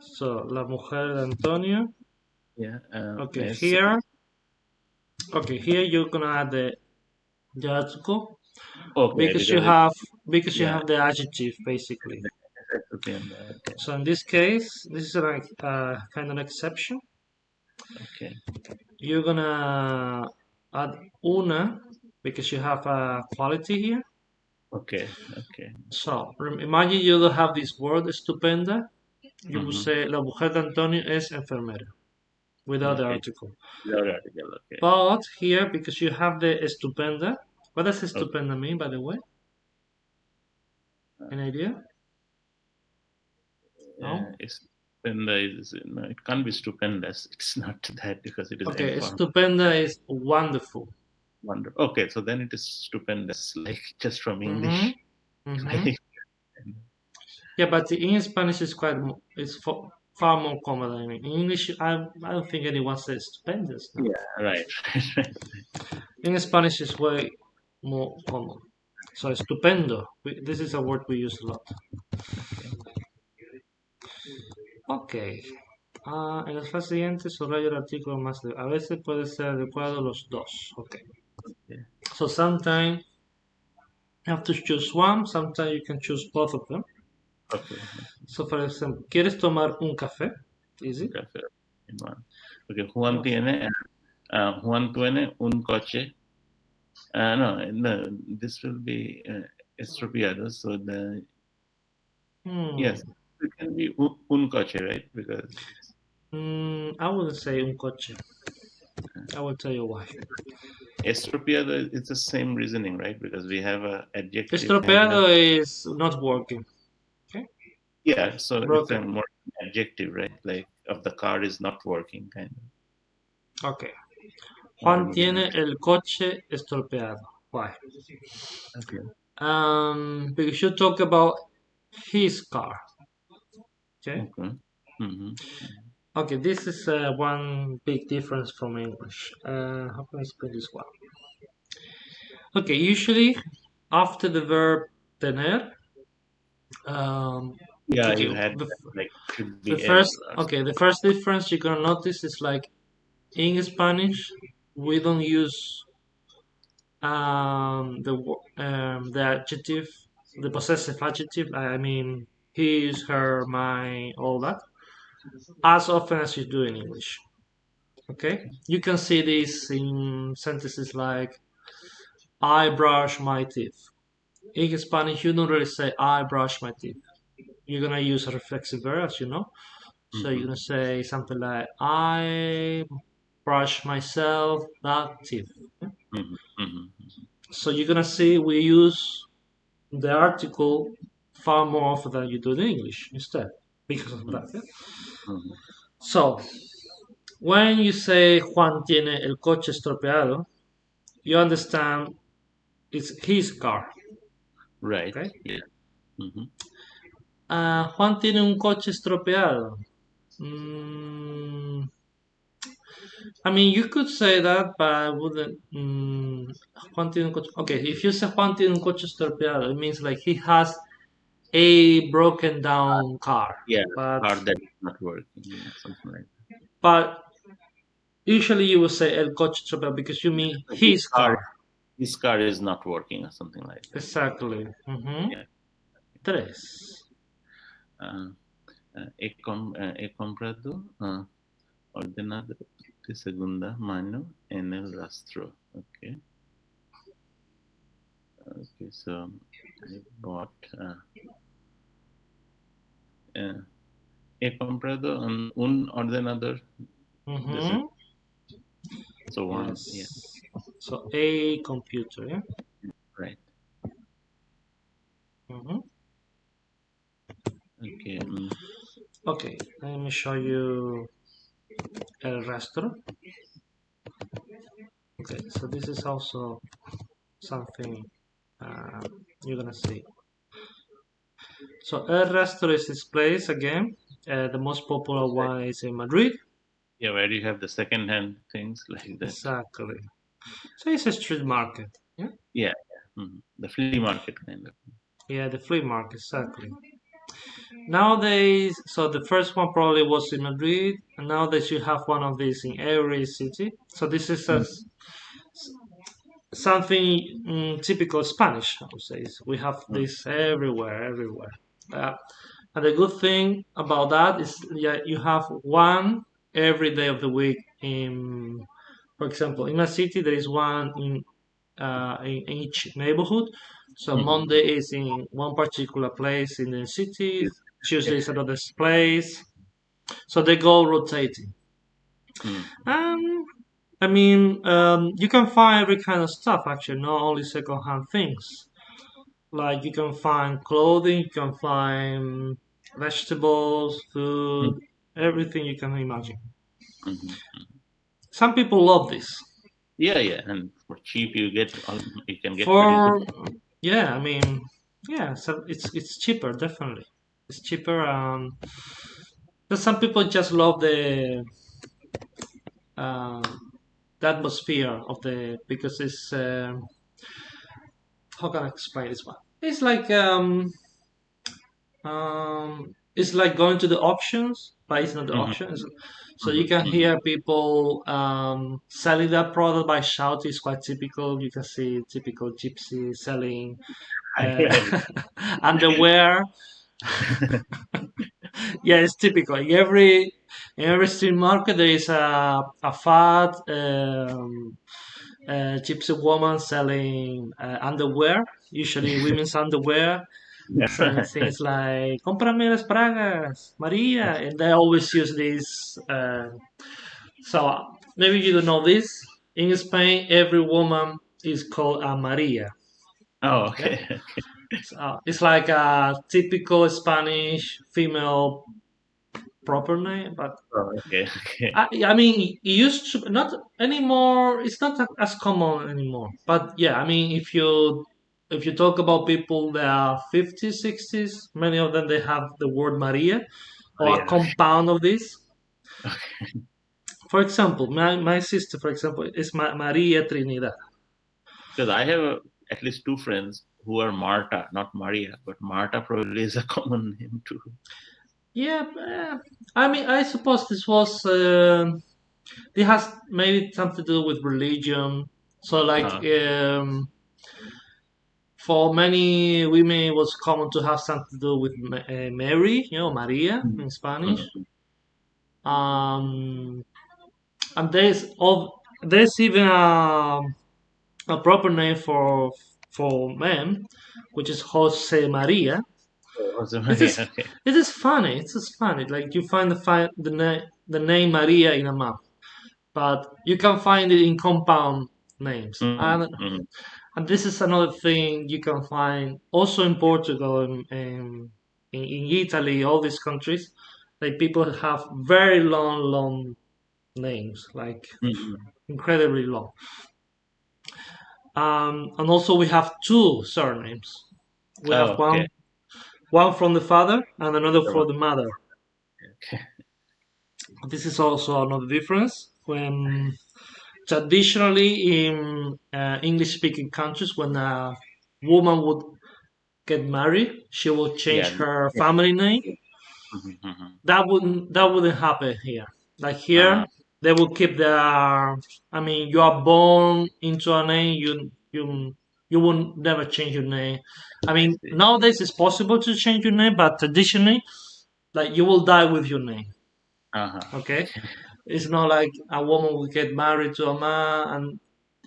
Speaker 1: So, la mujer de Antonio.
Speaker 2: Yeah,
Speaker 1: Okay,
Speaker 2: es
Speaker 1: here. Okay, here you're gonna add the article
Speaker 2: okay
Speaker 1: because you
Speaker 2: because it,
Speaker 1: have because you
Speaker 2: yeah,
Speaker 1: have the adjective basically.
Speaker 2: it's estupenda. Okay,
Speaker 1: So in this case, this is like kind of an exception.
Speaker 2: okay,
Speaker 1: You're gonna add una because you have a quality here.
Speaker 2: okay, okay.
Speaker 1: So imagine you don't have this word estupenda. You would
Speaker 2: Mm-hmm.
Speaker 1: say la mujer de Antonio es enfermera without the
Speaker 2: Okay,
Speaker 1: article.
Speaker 2: without article. Okay,
Speaker 1: But here, because you have the estupenda, what does
Speaker 2: okay.
Speaker 1: estupenda mean, by the way? Any idea? No?
Speaker 2: Stupenda is no, it can't be stupendous. It's not that because it is
Speaker 1: Okay,
Speaker 2: informal.
Speaker 1: estupenda is wonderful.
Speaker 2: Wonder. Okay, so then it is stupendous, like just from
Speaker 1: Mm-hmm.
Speaker 2: English.
Speaker 1: Mm-hmm. Yeah, but in Spanish is far more common than in English. I don't think anyone says stupendous now.
Speaker 2: Yeah, right, right, right.
Speaker 1: In Spanish is way more common. So estupendo. This is a word we use a lot.
Speaker 2: Okay,
Speaker 1: Ok. En las frases siguientes subrayo el artículo más de. A veces puede ser adecuado los dos. Ok.
Speaker 2: yeah,
Speaker 1: So sometimes you have to choose one. Sometimes you can choose both of them.
Speaker 2: okay.
Speaker 1: So for example, ¿quieres tomar un café? Easy.
Speaker 2: Okay, fair. In one. Okay,
Speaker 1: Okay.
Speaker 2: Juan tiene un coche. No, no, this will be estropeado. So the
Speaker 1: Hmm.
Speaker 2: yes, it can be un coche, right? Because it's
Speaker 1: I wouldn't say un coche. I will tell you why.
Speaker 2: estropeado. It's the same reasoning, right? Because we have a adjective and then
Speaker 1: Estropeado is not working. Okay.
Speaker 2: yeah, so it's a
Speaker 1: Broken.
Speaker 2: more adjective, right? Like of the car is not working, kind
Speaker 1: Okay.
Speaker 2: of, or
Speaker 1: Juan
Speaker 2: maybe not.
Speaker 1: tiene el coche estropeado. Why?
Speaker 2: Okay.
Speaker 1: Because you talk about his car. Okay.
Speaker 2: Okay. Mm-hmm.
Speaker 1: Okay, this is one big difference from English. How can I explain this one? Okay, usually after the verb tener, um,
Speaker 2: Yeah,
Speaker 1: okay,
Speaker 2: you had that, like should
Speaker 1: the
Speaker 2: be L
Speaker 1: first,
Speaker 2: or
Speaker 1: okay, the first difference you're gonna notice is like in Spanish we don't use the adjective, the possessive adjective. I mean, his, her, my, all that, as often as you do in English. Okay,
Speaker 2: okay.
Speaker 1: you can see this in sentences like I brush my teeth. In Spanish, you don't really say I brush my teeth. You're gonna use a reflexive verb, as you know. So you're
Speaker 2: Mm-hmm.
Speaker 1: gonna say something like I brush myself that teeth.
Speaker 2: Mm-hmm. Mm-hmm.
Speaker 1: So you're gonna see we use the article far more often than you do in English instead because of that. Yeah?
Speaker 2: Mm-hmm.
Speaker 1: So when you say Juan tiene el coche estropeado, you understand it's his car.
Speaker 2: Right.
Speaker 1: Okay.
Speaker 2: Yeah. Mm-hmm.
Speaker 1: Juan tiene un coche estropeado. Mm, I mean, you could say that, but I wouldn't. Juan tiene un coche. Okay, if you say Juan tiene un coche estropeado, it means like he has a broken down car.
Speaker 2: Yeah.
Speaker 1: But
Speaker 2: Car that is not working. Yeah. Something like
Speaker 1: but usually you will say el coche estropeado because you mean
Speaker 2: that.
Speaker 1: his car.
Speaker 2: His car is not working or something like that.
Speaker 1: Exactly.
Speaker 2: Yeah.
Speaker 1: Tres.
Speaker 2: Uh, he comprado ordenado de segunda mano en el rastro. Okay. Okay. So I bought. Uh, he comprado un ordenador de segunda.
Speaker 1: Mm-hmm.
Speaker 2: So one. Yeah.
Speaker 1: Yes. So a computer. Yeah.
Speaker 2: Right.
Speaker 1: Mm-hmm.
Speaker 2: Okay.
Speaker 1: Okay. Let me show you el rastro. Okay. So this is also. something uh, you're gonna see. So El Rastro is this place again. The most popular
Speaker 2: It's like,
Speaker 1: one is in Madrid.
Speaker 2: yeah, where you have the second-hand things like that.
Speaker 1: Exactly. So it's a street market. Yeah.
Speaker 2: Yeah, yeah. The flea market kind of.
Speaker 1: Yeah, the flea market. Exactly. Nowadays, so the first one probably was in Madrid, and nowadays you have one of these in every city. So this is
Speaker 2: Mm,
Speaker 1: something typical Spanish, I would say. We have
Speaker 2: mm,
Speaker 1: this everywhere, everywhere. Uh, and the good thing about that is, yeah, you have one every day of the week. In, for example, in a city, there is one in each neighborhood. So
Speaker 2: mhm.
Speaker 1: Monday is in one particular place in the city.
Speaker 2: Yes.
Speaker 1: Tuesday
Speaker 2: Okay.
Speaker 1: is another place. So they go rotating.
Speaker 2: Mm,
Speaker 1: Um, you can find every kind of stuff actually, not only secondhand things. Like you can find clothing, you can find vegetables,
Speaker 2: mm,
Speaker 1: food, everything you can imagine.
Speaker 2: mhm.
Speaker 1: Some people love this.
Speaker 2: Yeah, yeah, and for cheap you can get pretty good.
Speaker 1: For yeah, yeah, so it's cheaper definitely. It's cheaper. But some people just love um, the atmosphere of the because it's how can I explain this one? It's like it's like going to the auctions, but it's not the
Speaker 2: Mhm,
Speaker 1: auctions. So you
Speaker 2: mhm,
Speaker 1: can
Speaker 2: mhm.
Speaker 1: hear people selling that product by shout. It's quite typical. You can see typical gypsy selling uh, underwear. Yeah, it's typical. In every street market, there is a fat gypsy woman selling underwear, usually women's underwear, saying things like "Cómprame las bragas, Maria," and they always use this. So maybe you don't know this. In Spain, every woman is called a Maria.
Speaker 2: Oh,
Speaker 1: Yeah,
Speaker 2: okay, okay.
Speaker 1: so it's like a typical Spanish female proper name, but
Speaker 2: Oh, okay, okay.
Speaker 1: it used to not anymore. It's not as common anymore. But yeah, if you talk about people that are 50s, 60s, many of them they have the word Maria
Speaker 2: Oh,
Speaker 1: or a
Speaker 2: yeah, okay.
Speaker 1: compound of this.
Speaker 2: Okay.
Speaker 1: For example, my sister, for example, is Maria Trinidad.
Speaker 2: Because I have at least two friends who are Marta, not Maria, but Marta probably is a common name too.
Speaker 1: Yeah, I suppose this was it has maybe something to do with religion. So like
Speaker 2: Uh,
Speaker 1: for many women, it was common to have something to do with Mary, Maria
Speaker 2: mm,
Speaker 1: in Spanish.
Speaker 2: mm,
Speaker 1: Um, and there's even a proper name for men, which is Jose Maria.
Speaker 2: Jose
Speaker 1: It
Speaker 2: Maria,
Speaker 1: is
Speaker 2: okay.
Speaker 1: it is funny. It's just funny. Like you find the name Maria in a map, but you can find it in compound names.
Speaker 2: Mm, mm,
Speaker 1: And this is another thing you can find also in Portugal and in Italy, all these countries. Like people have very long, long names, like
Speaker 2: mm.
Speaker 1: incredibly long. And also we have two surnames. We have
Speaker 2: Oh, okay.
Speaker 1: one from the father and another
Speaker 2: Sure.
Speaker 1: for the mother.
Speaker 2: Okay.
Speaker 1: This is also another difference. When traditionally in English-speaking countries, when a woman would get married, she will change
Speaker 2: Yeah.
Speaker 1: her
Speaker 2: Yeah.
Speaker 1: family name.
Speaker 2: Mhm, mhm.
Speaker 1: That wouldn't happen here. Like here,
Speaker 2: Uh,
Speaker 1: they will keep their. You are born into a name. You will never change your name.
Speaker 2: I see.
Speaker 1: Nowadays it's possible to change your name, but traditionally, like you will die with your name.
Speaker 2: Uh-huh.
Speaker 1: Okay, it's not like a woman will get married to a man and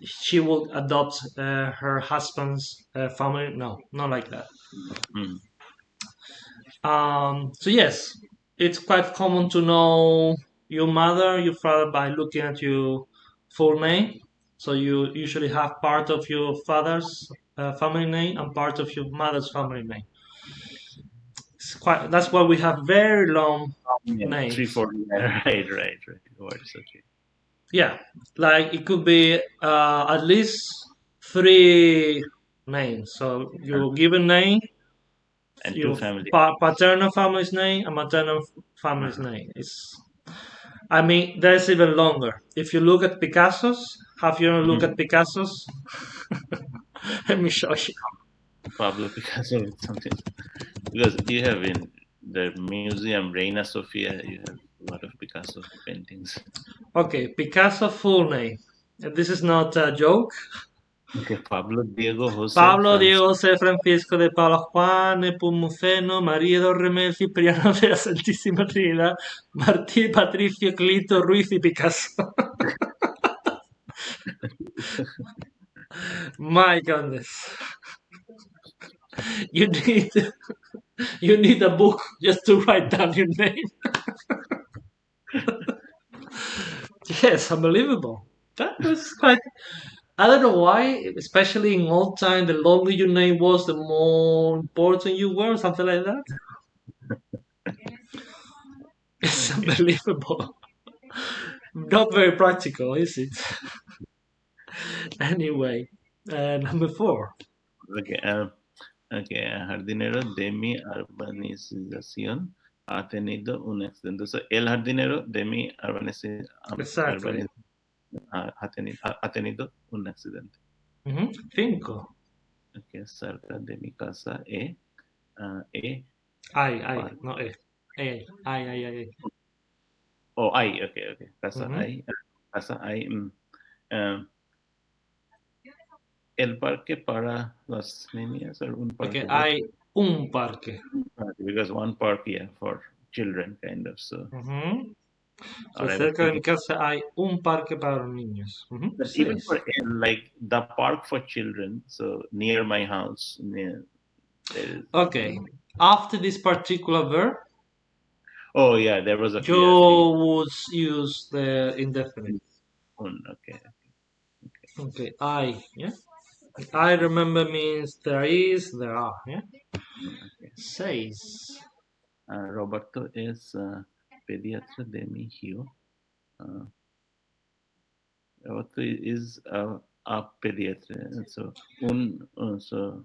Speaker 1: she will adopt her husband's family. No, not like that.
Speaker 2: Mm.
Speaker 1: So yes, it's quite common to know your mother, your father by looking at your full name. So you usually have part of your father's family name and part of your mother's family name. That's why we have very long
Speaker 2: Yeah, three,
Speaker 1: names.
Speaker 2: 4. Yeah, right, right, right. Words, okay.
Speaker 1: Yeah, like it could be at least three names. So your given name,
Speaker 2: and two
Speaker 1: your
Speaker 2: family.
Speaker 1: paternal family's name, and maternal family's
Speaker 2: Uh-huh.
Speaker 1: name. I mean, that's even longer. If you look at Picasso's, have you ever looked
Speaker 2: Mhm.
Speaker 1: at Picasso's? Let me show you.
Speaker 2: Pablo Picasso with something. Because you have in the museum Reina Sofia, you have a lot of Picasso paintings.
Speaker 1: Okay, Picasso full name. And this is not a joke.
Speaker 2: Okay, Pablo Diego Jose
Speaker 1: Pablo
Speaker 2: Franz.
Speaker 1: Diego José Francisco de Paula Juan Nepomuceno María do Remel Cipriano de la Santísima Trinidad Martí Patricio Clito Ruiz y Picasso. My goodness. You need you need a book just to write down your name. Yes, unbelievable. That was quite. I don't know why, especially in old time, the longer your name was, the more important you were, something like that. It's
Speaker 2: Okay,
Speaker 1: unbelievable. Not very practical, is it? Anyway, number four.
Speaker 2: okay, okay. Jardinero de mi urbanización ha tenido un accidente. So, el jardinero de mi
Speaker 1: Exactly.
Speaker 2: ha tenido un accidente.
Speaker 1: Cinco.
Speaker 2: Okay, cerca de mi casa e
Speaker 1: Ay,
Speaker 2: parque.
Speaker 1: no, ay.
Speaker 2: Oh, hay, okay, okay.
Speaker 1: Ujú.
Speaker 2: Casa hay. Um, el parque para las niñas or un
Speaker 1: Okay,
Speaker 2: parque both
Speaker 1: hay un parque.
Speaker 2: because one park, yeah, for children kind of. So,
Speaker 1: Ujú. So,
Speaker 2: or I was
Speaker 1: cerca de mi
Speaker 2: thinking
Speaker 1: casa hay un parque para los niños.
Speaker 2: that even
Speaker 1: Seis.
Speaker 2: for like the park for children, so near my house, near there is.
Speaker 1: Okay, after this particular verb,
Speaker 2: Oh yeah, there was a yeah
Speaker 1: you would use the indefinite.
Speaker 2: okay,
Speaker 1: Okay, I, yeah. I remember means there is, there are, yeah.
Speaker 2: okay.
Speaker 1: Seis.
Speaker 2: Roberto es pediatra de mi hijo. Uh, Roberto is a pediatra, so so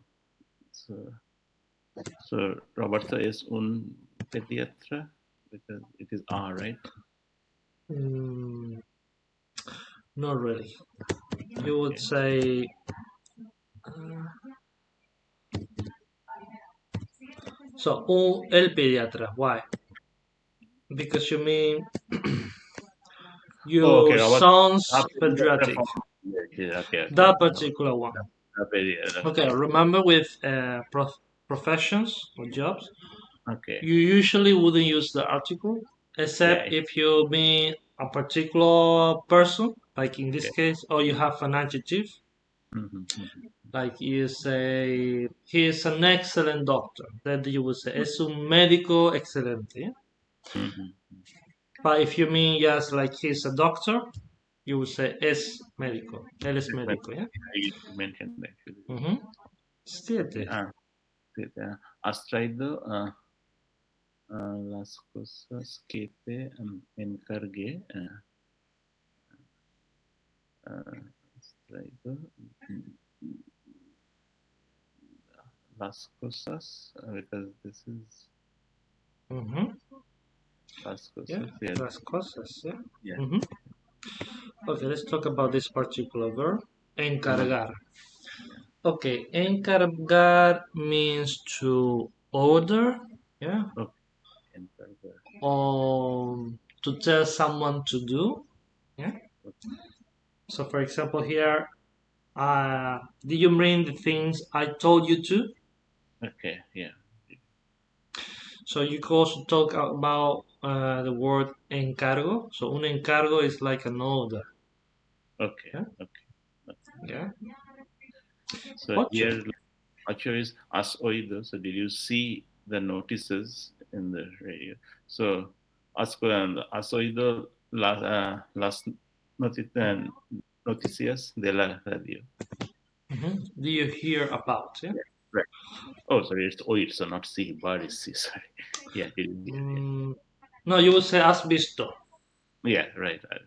Speaker 2: so Roberto is un pediatra because it is R, right?
Speaker 1: Mm, not really. You would
Speaker 2: Okay.
Speaker 1: say, so, el pediatra. Why? Because you mean
Speaker 2: Oh, okay.
Speaker 1: your
Speaker 2: Robert,
Speaker 1: son's
Speaker 2: pediatra
Speaker 1: pediatric.
Speaker 2: from yeah, okay, okay.
Speaker 1: That particular one. Okay,
Speaker 2: Okay.
Speaker 1: remember with professions or jobs,
Speaker 2: Okay.
Speaker 1: you usually wouldn't use the article,
Speaker 2: Yeah.
Speaker 1: except if you mean a particular person, like in this
Speaker 2: Okay.
Speaker 1: case, or you have an adjective,
Speaker 2: Mm-hmm,
Speaker 1: like you say, he is an excellent doctor. Then you would say, es un médico excelente. Yeah?
Speaker 2: mm-hmm.
Speaker 1: But if you mean just like he's a doctor, you would say, es médico. Él es
Speaker 2: Like
Speaker 1: médico, yeah?
Speaker 2: you mentioned actually.
Speaker 1: Mm-hmm.
Speaker 2: Okay.
Speaker 1: Siete.
Speaker 2: Sí, has traído las cosas que te encargué. Has traído las cosas because this is
Speaker 1: Mm-hmm.
Speaker 2: las
Speaker 1: Yeah,
Speaker 2: cosas. Yeah.
Speaker 1: las cosas, yeah.
Speaker 2: Yeah.
Speaker 1: Mm-hmm. Okay, let's talk about this particular verb.
Speaker 2: Mm,
Speaker 1: Encargar.
Speaker 2: yeah.
Speaker 1: Okay, encargar means to order, yeah,
Speaker 2: Okay. Encargar.
Speaker 1: or to tell someone to do, yeah. So, for example, here, did you bring the things I told you to?
Speaker 2: Okay. Yeah.
Speaker 1: So you could also talk about the word encargo. So un encargo is like an order.
Speaker 2: Okay.
Speaker 1: Yeah,
Speaker 2: Okay.
Speaker 1: yeah.
Speaker 2: So
Speaker 1: Ocho.
Speaker 2: here, Acho is has oído. So did you see the notices in the radio? So has oído las noticias de la radio.
Speaker 1: Do you hear about? Yeah.
Speaker 2: Yeah. Right. Oh, sorry, it's oír, so not see, but it's see. Sorry. Yeah, did you hear? Yeah.
Speaker 1: Mm, no, you would say has visto.
Speaker 2: Yeah. Right. Right.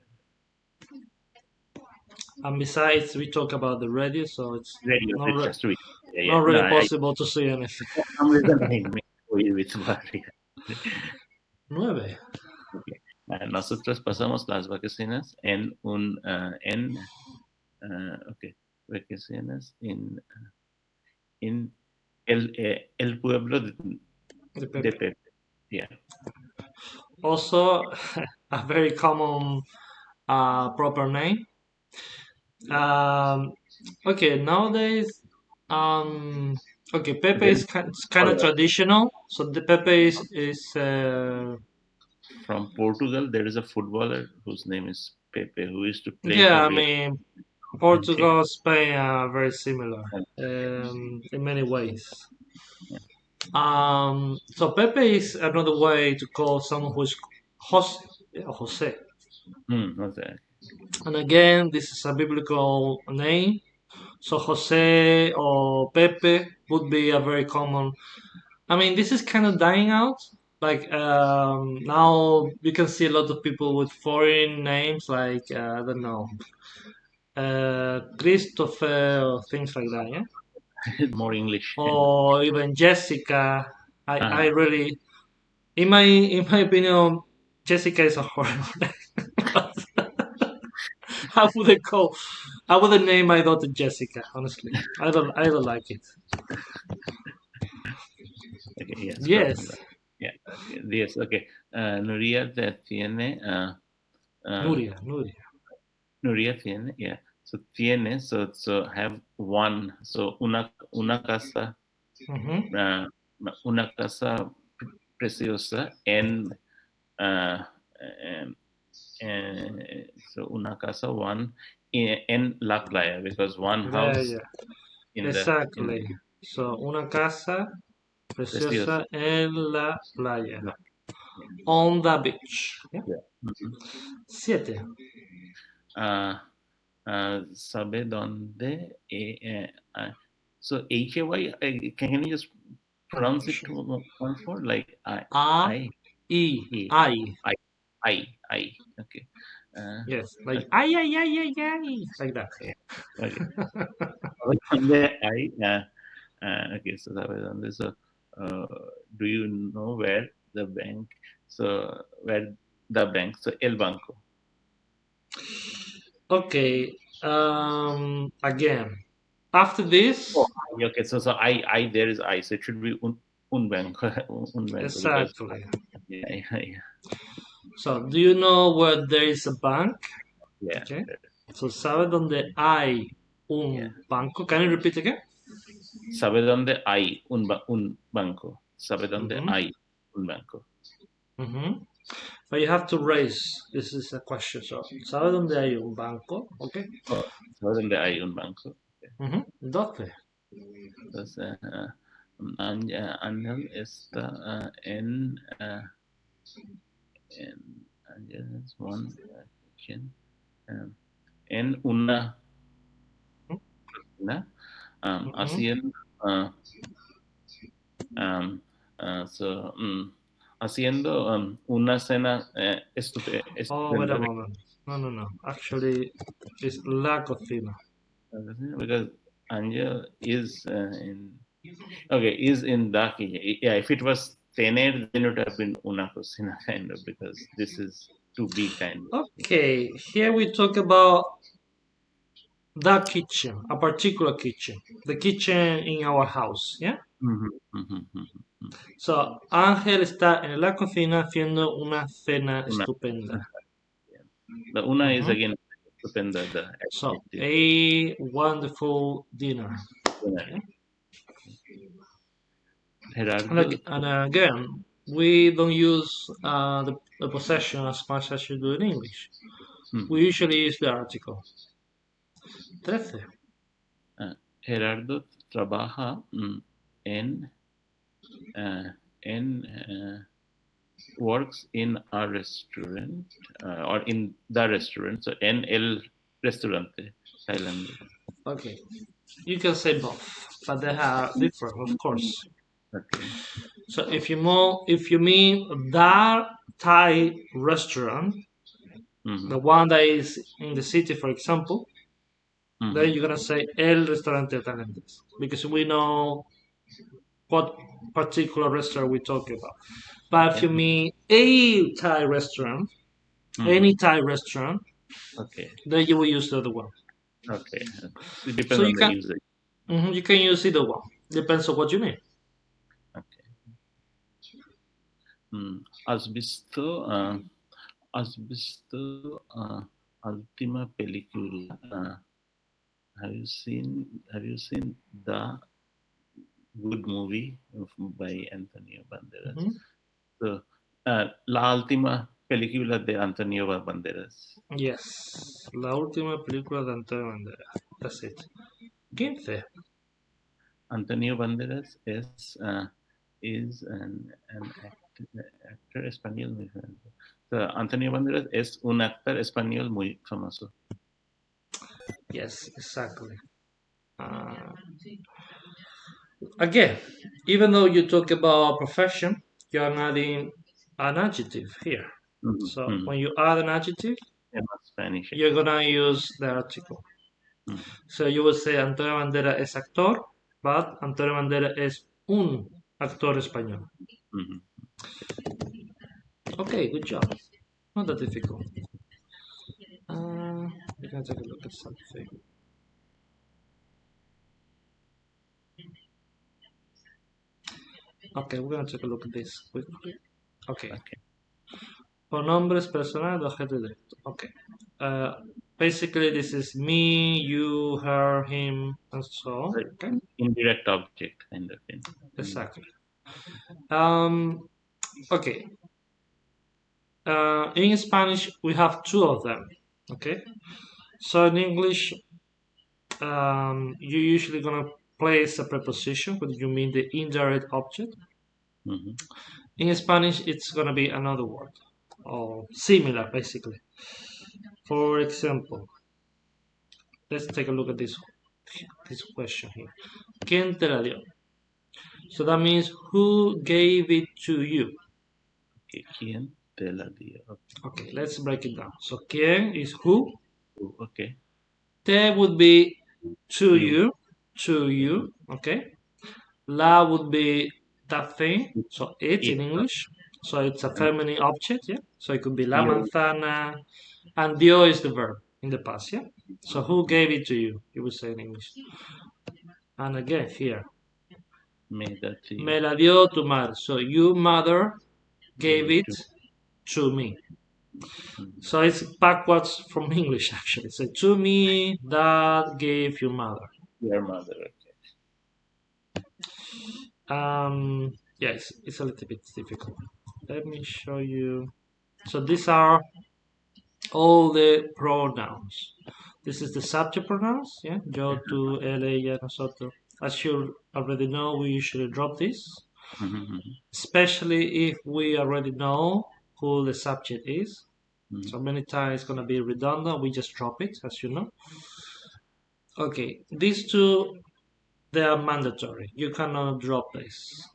Speaker 1: And besides, we talk about the radio, so it's
Speaker 2: Radio,
Speaker 1: not
Speaker 2: it has to be. Yeah, yeah.
Speaker 1: not
Speaker 2: No,
Speaker 1: really
Speaker 2: I
Speaker 1: possible to see anything.
Speaker 2: for some reason I mix with Bari.
Speaker 1: 9.
Speaker 2: Okay. Nosotros pasamos las vacaciones okay, vacaciones en el pueblo
Speaker 1: The
Speaker 2: de
Speaker 1: Pepe.
Speaker 2: Pepe. Yeah.
Speaker 1: Also, a very common proper name. Um, okay, nowadays, um, okay, Pepe
Speaker 2: There is
Speaker 1: is kind of
Speaker 2: footballer
Speaker 1: traditional. So the Pepe is
Speaker 2: from Portugal. There is a footballer whose name is Pepe who used to play
Speaker 1: yeah,
Speaker 2: for
Speaker 1: I
Speaker 2: Real
Speaker 1: mean,
Speaker 2: Madrid.
Speaker 1: Portugal, Spain are very similar in many ways. So Pepe is another way to call someone who's Jose.
Speaker 2: What's that?
Speaker 1: And again, this is a biblical name. So Jose or Pepe would be a very common. I mean, this is kind of dying out. Like now, you can see a lot of people with foreign names, like I don't know, Christopher or things like that. Yeah,
Speaker 2: More English.
Speaker 1: or even Jessica. I
Speaker 2: uh,
Speaker 1: really, in my opinion, Jessica is a horrible name. How would they call? I wouldn't name my daughter Jessica. Honestly, I don't like it.
Speaker 2: okay, yeah, scrap
Speaker 1: Yes,
Speaker 2: that. Yeah, yes, okay. Nuria tiene, uh,
Speaker 1: Nuria.
Speaker 2: Nuria tiene, yeah. So tiene, so have one. So una casa,
Speaker 1: Hmm.
Speaker 2: uh, una casa preciosa uh, en, so una casa one en la playa because one
Speaker 1: Yeah,
Speaker 2: house
Speaker 1: yeah,
Speaker 2: in
Speaker 1: exactly. So, una casa
Speaker 2: preciosa.
Speaker 1: preciosa en la playa,
Speaker 2: La- yeah,
Speaker 1: on the beach. Yeah.
Speaker 2: yeah. Mhm.
Speaker 1: 7.
Speaker 2: Uh, sabe dónde. So Hay, can you just pronounce it once more? Like
Speaker 1: A,
Speaker 2: E,
Speaker 1: I.
Speaker 2: I, I. Okay. Uh,
Speaker 1: Yes, like
Speaker 2: okay.
Speaker 1: ay, ay, ay, ay, ay, like that.
Speaker 2: Yeah. Okay. Sabe dónde I. Okay. So sabe dónde. So, uh, do you know where the bank? So where the bank? So el banco.
Speaker 1: Okay. Again, after this,
Speaker 2: Oh, okay. So there is I. So it should be un banco, un banco because
Speaker 1: exactly.
Speaker 2: yeah, yeah, yeah.
Speaker 1: So, do you know where there is a bank?
Speaker 2: Yeah,
Speaker 1: Okay. So, ¿sabe dónde hay
Speaker 2: yeah.
Speaker 1: un banco? Can you repeat again?
Speaker 2: ¿Sabe dónde hay un banco? ¿Sabe dónde
Speaker 1: Mm-hmm.
Speaker 2: hay un banco?
Speaker 1: Mm-hmm. But you have to raise. This is a question. So, ¿sabe dónde hay un banco? Okay.
Speaker 2: Oh, ¿sabe dónde hay un banco? Okay.
Speaker 1: Mm-hmm. 12.
Speaker 2: Entonces, Ángel está Ángel es one question, um, en una cocina
Speaker 1: Mm-hmm.
Speaker 2: haciendo uh, um, so, haciendo una cena
Speaker 1: Oh, wait a
Speaker 2: estupenda
Speaker 1: moment. No, no, no. Actually, it's la cocina.
Speaker 2: because Angel is in okay is in the kitchen. Yeah, if it was tener, then it would have been una cocina kind of because this is to be kind of.
Speaker 1: Okay, here we talk about the kitchen, a particular kitchen, the kitchen in our house, yeah?
Speaker 2: Mhm, mhm, mhm, mhm.
Speaker 1: So, Ángel está en la cocina haciendo una cena
Speaker 2: Una,
Speaker 1: estupenda.
Speaker 2: yeah. The una is
Speaker 1: Mhm.
Speaker 2: again stupenda, the
Speaker 1: So,
Speaker 2: adjective.
Speaker 1: a wonderful dinner.
Speaker 2: Una.
Speaker 1: Okay?
Speaker 2: Gerardo.
Speaker 1: And again, we don't use the possession as much as you do in English.
Speaker 2: Mhm.
Speaker 1: We usually use the article. 13.
Speaker 2: Gerardo trabaja en en works in a restaurant or in the restaurant. So en el restaurante tailandés.
Speaker 1: Okay, you can say both, but they are different, of course.
Speaker 2: Okay.
Speaker 1: So if you mean that Thai restaurant,
Speaker 2: Mm-hmm.
Speaker 1: the one that is in the city, for example, Then
Speaker 2: Mm-hmm.
Speaker 1: you're gonna say el restaurante tailandés because we know what particular restaurant we're talking about. But if
Speaker 2: Okay.
Speaker 1: you mean a Thai restaurant, any
Speaker 2: Mm-hmm.
Speaker 1: Thai restaurant,
Speaker 2: Okay.
Speaker 1: then you will use the other one.
Speaker 2: Okay. Okay. So it
Speaker 1: So
Speaker 2: depends
Speaker 1: you
Speaker 2: on the
Speaker 1: can
Speaker 2: usage.
Speaker 1: you can use either one. Depends on what you mean.
Speaker 2: Okay. Has visto, has visto Ultima Película? Have you seen the good movie by Antonio Banderas?
Speaker 1: Mhm.
Speaker 2: So, La Última Película de Antonio Banderas.
Speaker 1: Yes, la última película de Antonio Banderas. That's it. 15.
Speaker 2: Antonio Banderas is actor español muy famoso. So, Antonio Banderas es un actor español muy famoso.
Speaker 1: Yes, exactly. Uh, Again, even though you talk about profession, you're adding an adjective here.
Speaker 2: Mhm,
Speaker 1: So
Speaker 2: mhm.
Speaker 1: when you add an adjective,
Speaker 2: Yeah, not Spanish
Speaker 1: you're
Speaker 2: actor.
Speaker 1: gonna use the article.
Speaker 2: Mhm,
Speaker 1: So you will say Antonio Bandera es actor, but Antonio Bandera es un actor español.
Speaker 2: mhm.
Speaker 1: Okay, good job. Not that difficult. We're gonna take a look at something. Okay, we're gonna take a look at this quickly. Okay,
Speaker 2: Okay.
Speaker 1: pronombres personales, objeto directo. Okay. Uh, Basically, this is me, you, her, him, and so on.
Speaker 2: So,
Speaker 1: Okay,
Speaker 2: indirect object kind of thing.
Speaker 1: exactly. Um, okay. In Spanish, we have two of them. Okay. So in English, you're usually gonna place a preposition, but you mean the indirect object.
Speaker 2: Mm-hmm.
Speaker 1: In Spanish, it's gonna be another word or similar, basically. For example, let's take a look at this question here. ¿Quién te la dio? So that means who gave it to you?
Speaker 2: Okay. ¿Quién te la dio? Okay.
Speaker 1: Okay, let's break it down. So ¿quién is who?
Speaker 2: Oh, okay.
Speaker 1: Te would be
Speaker 2: You.
Speaker 1: to
Speaker 2: Okay.
Speaker 1: you. Okay. La would be that thing, so it
Speaker 2: It.
Speaker 1: in English. So it's a
Speaker 2: And
Speaker 1: feminine object, yeah. So it could be la
Speaker 2: you.
Speaker 1: manzana, and dio is the verb in the past, yeah. So who
Speaker 2: Mhm.
Speaker 1: gave it to you? You would say in English. And again here,
Speaker 2: Me da to you.
Speaker 1: me la dio tu madre. So your mother
Speaker 2: Gave
Speaker 1: gave
Speaker 2: it
Speaker 1: it
Speaker 2: to
Speaker 1: to me.
Speaker 2: me.
Speaker 1: So it's backwards from English actually. So to me, that gave your mother.
Speaker 2: Your mother. Okay.
Speaker 1: Yes, it's a little bit difficult. Let me show you. So these are all the pronouns. This is the subject pronouns, yeah? Yo, tú, él, ella, nosotros. As you already know, we usually drop this,
Speaker 2: Mm-hmm.
Speaker 1: especially if we already know who the subject is.
Speaker 2: Mm-hmm.
Speaker 1: So many times it's gonna be redundant. We just drop it, as you know. Okay, these two they are mandatory. You cannot drop this.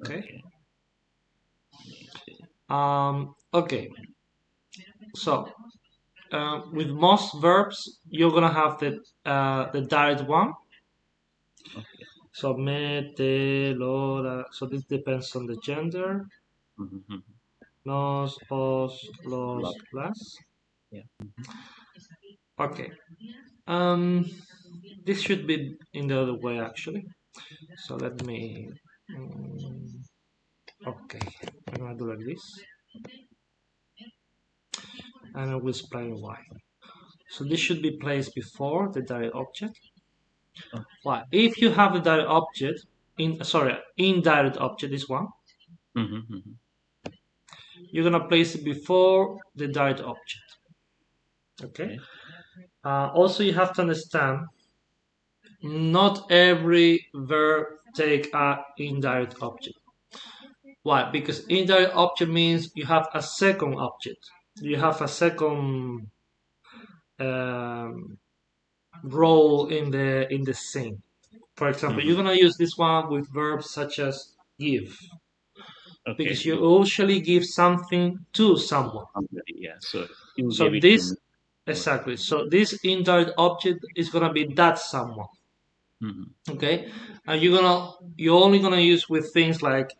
Speaker 1: Okay.
Speaker 2: Okay. Me too.
Speaker 1: Okay. So with most verbs, you're gonna have the direct one.
Speaker 2: Okay.
Speaker 1: So me, te, lo, la. So this depends on the gender.
Speaker 2: Mm-hmm.
Speaker 1: Nos, os, los,
Speaker 2: Lot.
Speaker 1: las.
Speaker 2: Yeah. Mm-hmm.
Speaker 1: Okay. Um, this should be in the other way actually. So let me. um, okay, I'm gonna do like this, and I will explain why. So this should be placed before the direct object.
Speaker 2: Oh.
Speaker 1: Why? If you have the direct object indirect object, this one,
Speaker 2: Mm-hmm. Mm-hmm.
Speaker 1: you're gonna place it before the direct object. Okay.
Speaker 2: Okay.
Speaker 1: Also, you have to understand not every verb take a indirect object. Why? Because indirect object means you have a second object. You have a second um, role in the scene. For example,
Speaker 2: Mm-hmm.
Speaker 1: you're gonna use this one with verbs such as give,
Speaker 2: Okay.
Speaker 1: because you usually give something to someone.
Speaker 2: Somebody. Yeah. So you
Speaker 1: So
Speaker 2: gave it to
Speaker 1: this
Speaker 2: me.
Speaker 1: Exactly. So this indirect object is gonna be that someone. Okay, and you're only gonna use with things like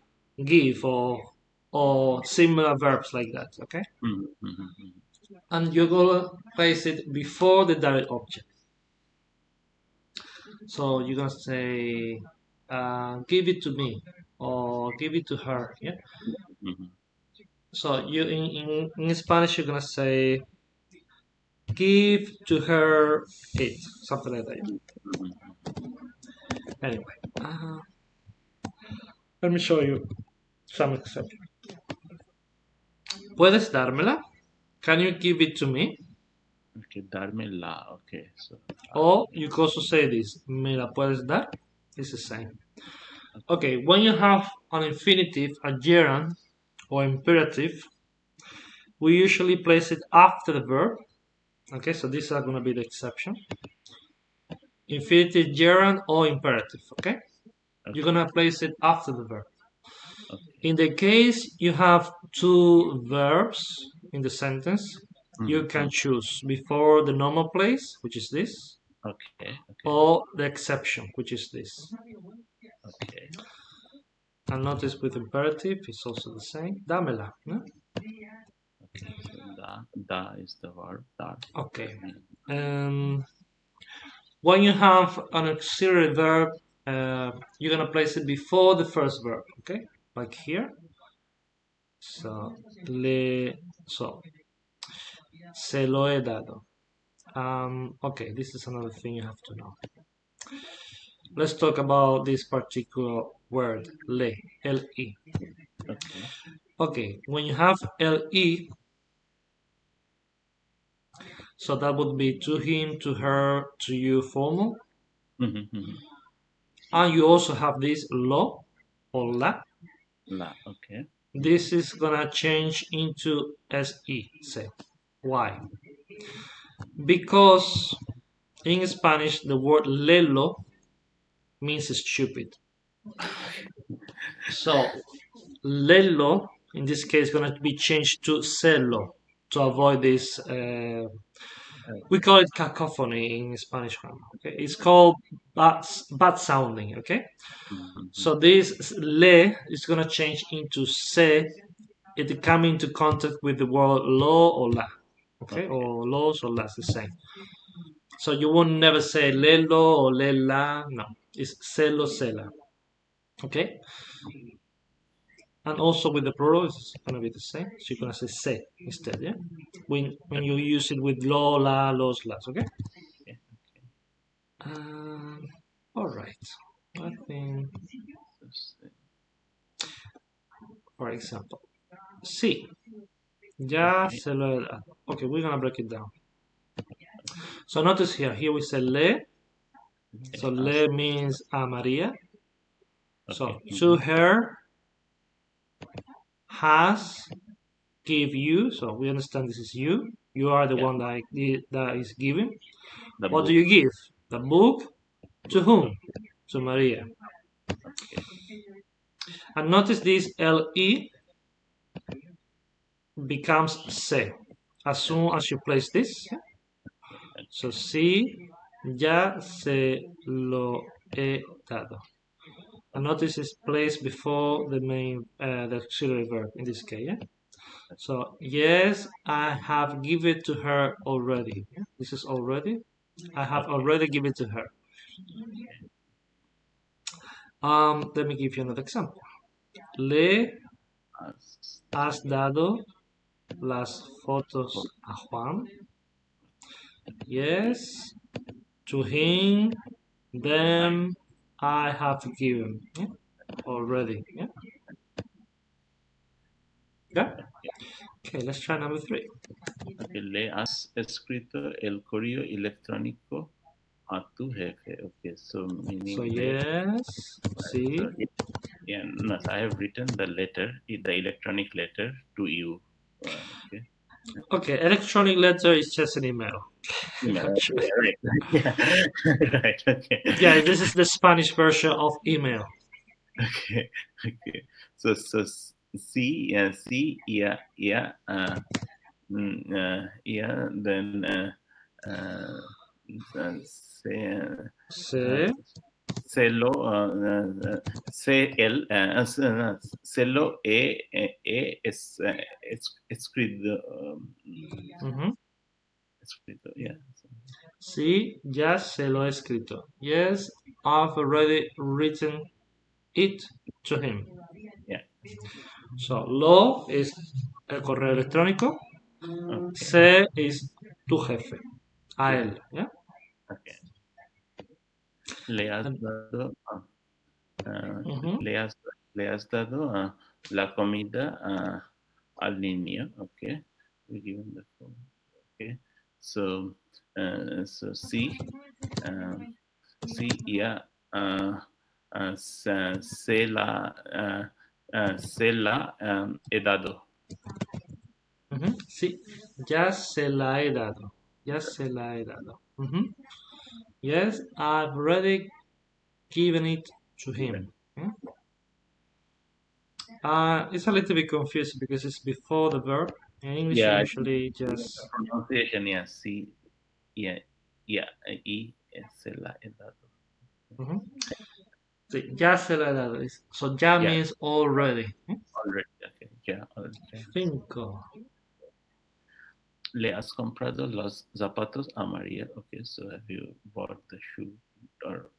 Speaker 1: give or similar verbs like that. Okay, and you're gonna place it before the direct object. So you're gonna say, "Give it to me," or "Give it to her." Yeah. So you in Spanish you're gonna say, "Give to her it," something like that. Anyway, uh, let me show you some examples. ¿Puedes dármela? Can you give it to me?
Speaker 2: Okay, darme la. Okay, so
Speaker 1: Or you can also say this, ¿me la puedes dar? It's the same. Okay, when you have an infinitive, a gerund, or imperative, we usually place it after the verb. Okay, so these are going to be the exception. Infinitive, gerund, or imperative. Okay, you're going to place it after the verb. In the case you have two verbs in the sentence, you can choose before the normal place, which is this, or the exception, which is this.
Speaker 2: Okay.
Speaker 1: And notice with imperative, it's also the same. Dámela. No?
Speaker 2: Okay, so da is the verb. Da.
Speaker 1: Okay. When you have an auxiliary verb, you're gonna place it before the first verb. Okay, like here. So se lo he dado. Okay, this is another thing you have to know. Let's talk about this particular word, le, L-E. Okay, when you have L-E, so that would be to him, to her, to you, formal. And you also have this lo or la.
Speaker 2: La, okay.
Speaker 1: This is gonna change into se. Say, why? Because in Spanish the word lelo means stupid. So lelo in this case is gonna be changed to celo to avoid this. We call it cacophony in Spanish grammar. Okay, it's called bad sounding. Okay, so this le is gonna change into se. It come into contact with the word lo or la. Okay, or los or las, the same. So you won't never say lelo or lela. No, it's celo, cela. Okay, and also with the plural, it's gonna be the same. So you're gonna say se instead. Yeah, when you use it with lo, la, los, las. Okay. All right. I think, for example, sí. Ya se lo he dado. Okay, we're gonna break it down. So notice here. Here we say le. So le means a Maria. So to her, has, give you. So we understand this is you. You are the one that is giving. What do you give? The book. To whom? To Maria. And notice this le becomes se as soon as you place this. So sí, ya se lo he dado. And notice it's placed before the main, the auxiliary verb in this case. Yeah? So yes, I have given it to her already. Yeah? This is already. I have already given it to her. Let me give you another example. Le has dado las fotos a Juan. Yes, to him, them, I have given. Yeah? Already. Yeah? Yeah? Okay, let's try number 3.
Speaker 2: Okay, le has escrito el correo electrónico a tu jefe. Okay, so meaning
Speaker 1: So yes, see.
Speaker 2: So no, so I have written the letter, the electronic letter to you. Okay.
Speaker 1: Okay, electronic letter is just an email.
Speaker 2: Email. Right. Yeah. Right. Okay.
Speaker 1: Yeah, this is the Spanish version of email.
Speaker 2: Okay. Okay. So see, yeah, yeah, yeah. Yeah. Then uh, se, uh,
Speaker 1: Se.
Speaker 2: se lo se el se lo es escrito
Speaker 1: Mhm.
Speaker 2: escrito yeah so,
Speaker 1: Sí, ya se lo he escrito. Yes, I've already written it to him.
Speaker 2: yeah
Speaker 1: So, lo es el correo electrónico.
Speaker 2: okay
Speaker 1: Se es tu jefe. A
Speaker 2: yeah
Speaker 1: él. ¿Ya?
Speaker 2: okay le has
Speaker 1: And-
Speaker 2: dado ah,
Speaker 1: mhm,
Speaker 2: le has le has dado la comida al niño okay we given the phone okay so so sí um, sí ya se la he dado.
Speaker 1: mhm. Sí, ya se la he dado. Ya se la he dado. Mhm. Yes, I've already given it to
Speaker 2: Given.
Speaker 1: him. Yeah? It's a little bit confusing because it's before the verb. In English, you
Speaker 2: Yeah, I think
Speaker 1: usually
Speaker 2: the
Speaker 1: just.
Speaker 2: pronunciation, yeah, sí, yeah, yeah, y se la he dado.
Speaker 1: Mhm. Sí, ya se la he dado. So ya
Speaker 2: Yeah,
Speaker 1: means already.
Speaker 2: already, okay, yeah, already. Yeah.
Speaker 1: Cinco.
Speaker 2: Le has comprado los zapatos a María. Okay, so have you bought the shoe or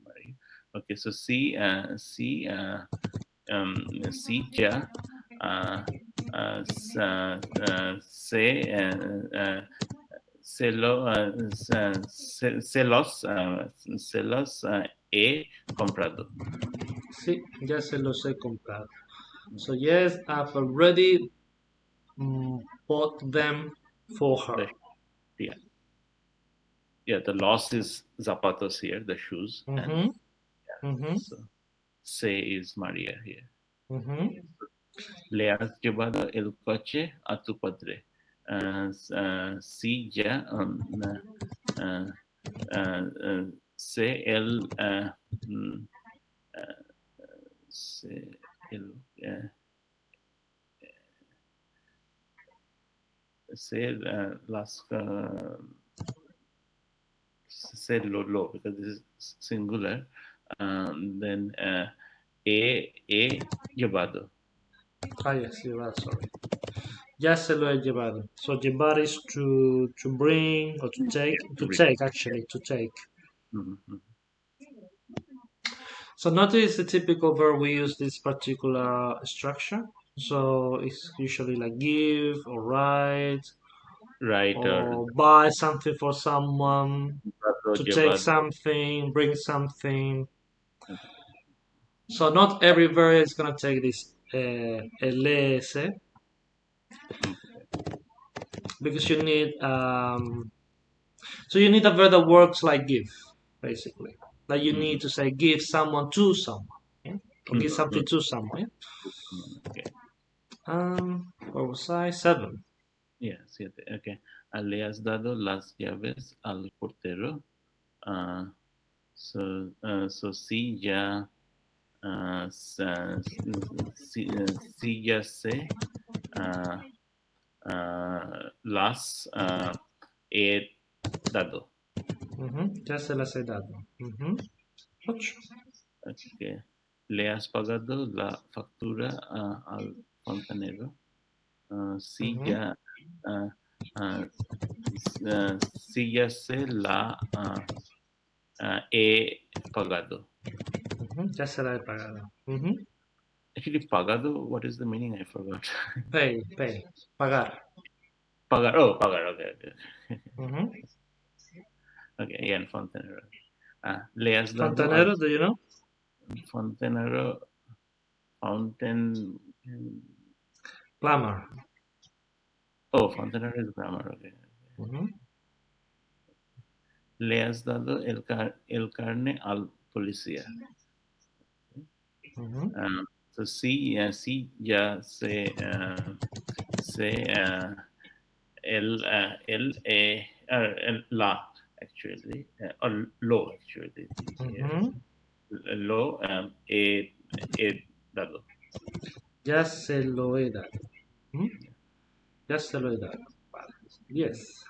Speaker 2: María? Okay, so sí, ya, uh, se, se los he comprado.
Speaker 1: Sí, ya se los he comprado. So yes, I've already bought them for her.
Speaker 2: The yeah, yeah. The loss is zapatos here, the shoes, and
Speaker 1: Mm-hmm.
Speaker 2: yeah,
Speaker 1: Mm-hmm.
Speaker 2: so se is Maria here.
Speaker 1: Mm-hmm.
Speaker 2: Le has llevado el coche a tu padre. Sí, ya. Uh, se el mm, uh, se el se las say lo because this is singular. Then he llevado.
Speaker 1: Ah, yes, you're right, sorry. Ya se lo he llevado. So llevar is to bring or to take.
Speaker 2: Yeah,
Speaker 1: To
Speaker 2: to read.
Speaker 1: take, actually, to take.
Speaker 2: Mm-hmm.
Speaker 1: So notice the typical verb we use this particular structure. So it's usually like give or write
Speaker 2: Right or
Speaker 1: or buy something for someone,
Speaker 2: llevado,
Speaker 1: to take
Speaker 2: llevado.
Speaker 1: something, bring something. So not every verb is gonna take this ls
Speaker 2: Okay.
Speaker 1: because you need so you need a verb that works like give, basically. Like you
Speaker 2: Mm-hmm.
Speaker 1: need to say give someone to someone, yeah? Or give
Speaker 2: Mm-hmm.
Speaker 1: something to someone. Yeah?
Speaker 2: Okay.
Speaker 1: What was I? Seven.
Speaker 2: Yeah, siete. Okay. Le has dado las llaves al portero. Uh, so sí ya sí ya sé uh, las he dado.
Speaker 1: Ujú, ya se las he dado. Ujú. Ocho.
Speaker 2: Okay. ¿Le has pagado la factura al fontanero? Sí,
Speaker 1: Ujú,
Speaker 2: ya, ah, ah, sí, ya se la he pagado.
Speaker 1: ujú, ya se la he pagado. Ujú.
Speaker 2: Actually, pagado, what is the meaning? I forgot.
Speaker 1: Pay, pay. Pagar.
Speaker 2: Pagar, oh, pagar, okay, okay.
Speaker 1: Ujú.
Speaker 2: Okay, yeah, en fontanero. Le has dado al
Speaker 1: Fontanero, do you know?
Speaker 2: fontanero, fountain,
Speaker 1: Plumber.
Speaker 2: oh, fontanero is grammar, okay.
Speaker 1: Ujú,
Speaker 2: Le has dado el carne al policía.
Speaker 1: ujú,
Speaker 2: Um, so sí, sí, ya sé la, actually, or lo, actually, here.
Speaker 1: ujú.
Speaker 2: Lo he dado.
Speaker 1: Ya se lo he dado. Ujú, ya se lo he dado. Vale. Yes.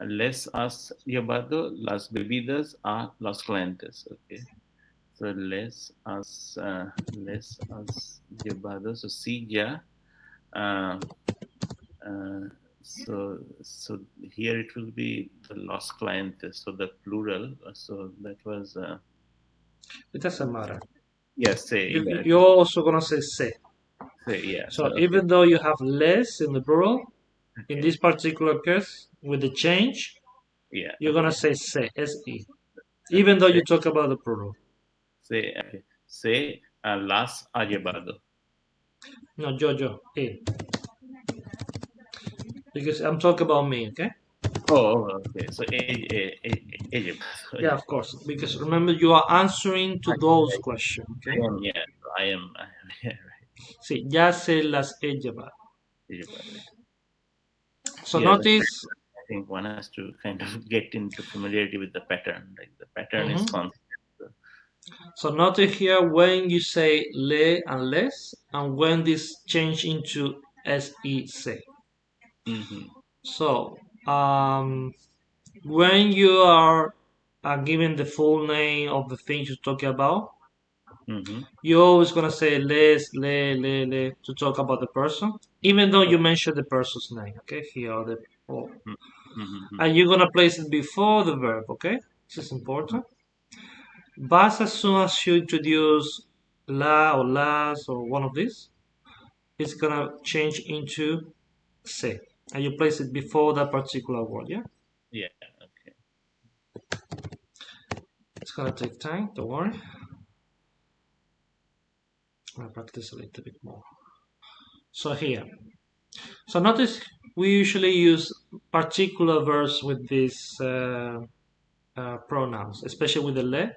Speaker 2: Les has llevado las bebidas a los clientes. Okay. So les has llevado. So sí ya. Uh, uh, so here it will be the los clientes. So the plural. So that was
Speaker 1: It doesn't matter.
Speaker 2: yes. Say yeah.
Speaker 1: You're also gonna say se.
Speaker 2: Say yeah. So
Speaker 1: So
Speaker 2: okay.
Speaker 1: even though you have les in the plural, in
Speaker 2: Okay.
Speaker 1: this particular case, with the change,
Speaker 2: Yeah.
Speaker 1: you're gonna
Speaker 2: Okay.
Speaker 1: say se, se, even
Speaker 2: Okay.
Speaker 1: though you talk about the plural.
Speaker 2: Say okay. Say las ha llevado.
Speaker 1: No, yo, because I'm talking about me, okay?
Speaker 2: Oh, okay. So ella.
Speaker 1: Yeah,
Speaker 2: Yeah.
Speaker 1: of course. Because remember, you are answering to those questions, okay?
Speaker 2: I am, yeah. I am, yeah, right.
Speaker 1: Sí, ya se las he llevado.
Speaker 2: Right.
Speaker 1: So
Speaker 2: Yeah, the
Speaker 1: notice,
Speaker 2: I think one has to kind of get into familiarity with the pattern. Like the pattern is
Speaker 1: mhm.
Speaker 2: constant.
Speaker 1: So notice here when you say le and les, and when this change into sec.
Speaker 2: Mm-hmm.
Speaker 1: So when you are given the full name of the things you're talking about,
Speaker 2: Mm-hmm.
Speaker 1: you're always gonna say les, le to talk about the person, even though you
Speaker 2: Okay.
Speaker 1: mention the person's name. Okay, here are the oh.
Speaker 2: Mm-hmm.
Speaker 1: And you're gonna place it before the verb. Okay, this is important. But as soon as you introduce la or las or one of these, it's gonna change into se, and you place it before that particular word. Yeah,
Speaker 2: Yeah. Okay.
Speaker 1: it's gonna take time. Don't worry. I'll practice a little bit more. So here, so notice we usually use particular verbs with these pronouns, especially with the le.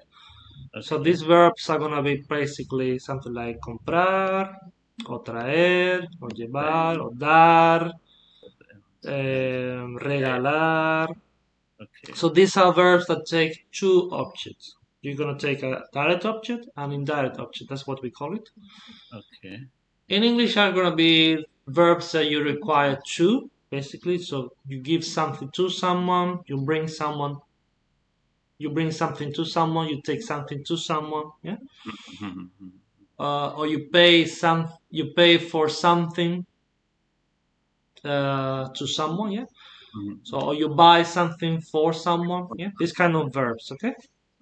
Speaker 1: So
Speaker 2: Okay.
Speaker 1: these verbs are gonna be basically something like comprar, o traer, o
Speaker 2: Right.
Speaker 1: llevar, o dar,
Speaker 2: Yeah. Yeah.
Speaker 1: regalar.
Speaker 2: Okay.
Speaker 1: So these are verbs that take two objects. You're gonna take a direct object and indirect object. That's what we call it.
Speaker 2: Okay.
Speaker 1: In English are gonna be verbs that you require two, basically. So you give something to someone, you bring something to someone, you take something to someone, yeah.
Speaker 2: Mm-hmm.
Speaker 1: Or you pay for something to someone, yeah. So
Speaker 2: Mm-hmm.
Speaker 1: or you buy something for someone, yeah. These kind of verbs, okay.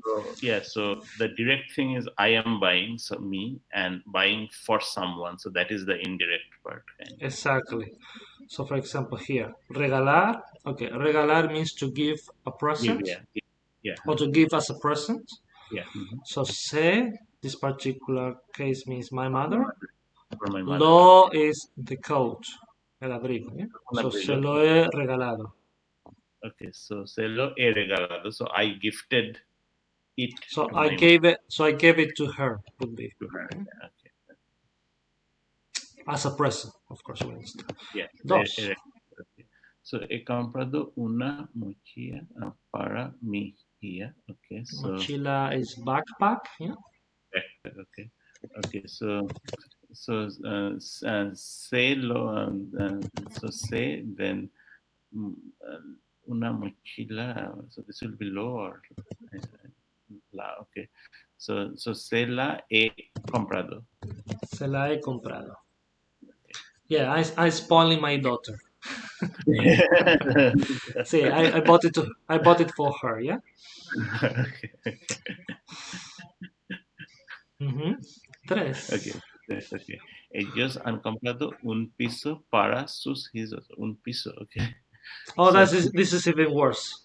Speaker 2: So yeah, so the direct thing is I am buying, so me, and buying for someone. So that is the indirect part, kind of.
Speaker 1: Exactly. So for example here, regalar. Okay, regalar means to give a
Speaker 2: Give,
Speaker 1: present
Speaker 2: yeah, yeah,
Speaker 1: or to give as a present.
Speaker 2: yeah. Mm-hmm.
Speaker 1: So se, this particular case means my mother.
Speaker 2: For my mother. Okay.
Speaker 1: Lo is the coat, el abrigo. ¿Yeah?
Speaker 2: Un
Speaker 1: So se
Speaker 2: abrigo.
Speaker 1: lo he regalado.
Speaker 2: Okay, so se lo he regalado. So I gifted it
Speaker 1: So
Speaker 2: to
Speaker 1: I
Speaker 2: my mother,
Speaker 1: gave it. So I gave it to her. Would be
Speaker 2: to her.
Speaker 1: okay?
Speaker 2: Yeah, okay.
Speaker 1: As a present, of course.
Speaker 2: Yeah,
Speaker 1: Dos.
Speaker 2: okay. So he comprado una mochila para mi hija. Okay, so
Speaker 1: Mochila is backpack. Yeah.
Speaker 2: backpack. Okay, okay. Say lo. So say then mm, uh, una mochila. So this will be low or la. Okay. So se la he comprado.
Speaker 1: Se la he comprado.
Speaker 2: Okay.
Speaker 1: Yeah, I spoiling my daughter.
Speaker 2: Okay.
Speaker 1: See, I bought it to. I bought it for her. Yeah.
Speaker 2: Okay.
Speaker 1: Tres.
Speaker 2: Okay, yes, okay. Ellos han comprado un piso para sus hijos. Un piso, okay.
Speaker 1: Oh,
Speaker 2: So
Speaker 1: this is even worse.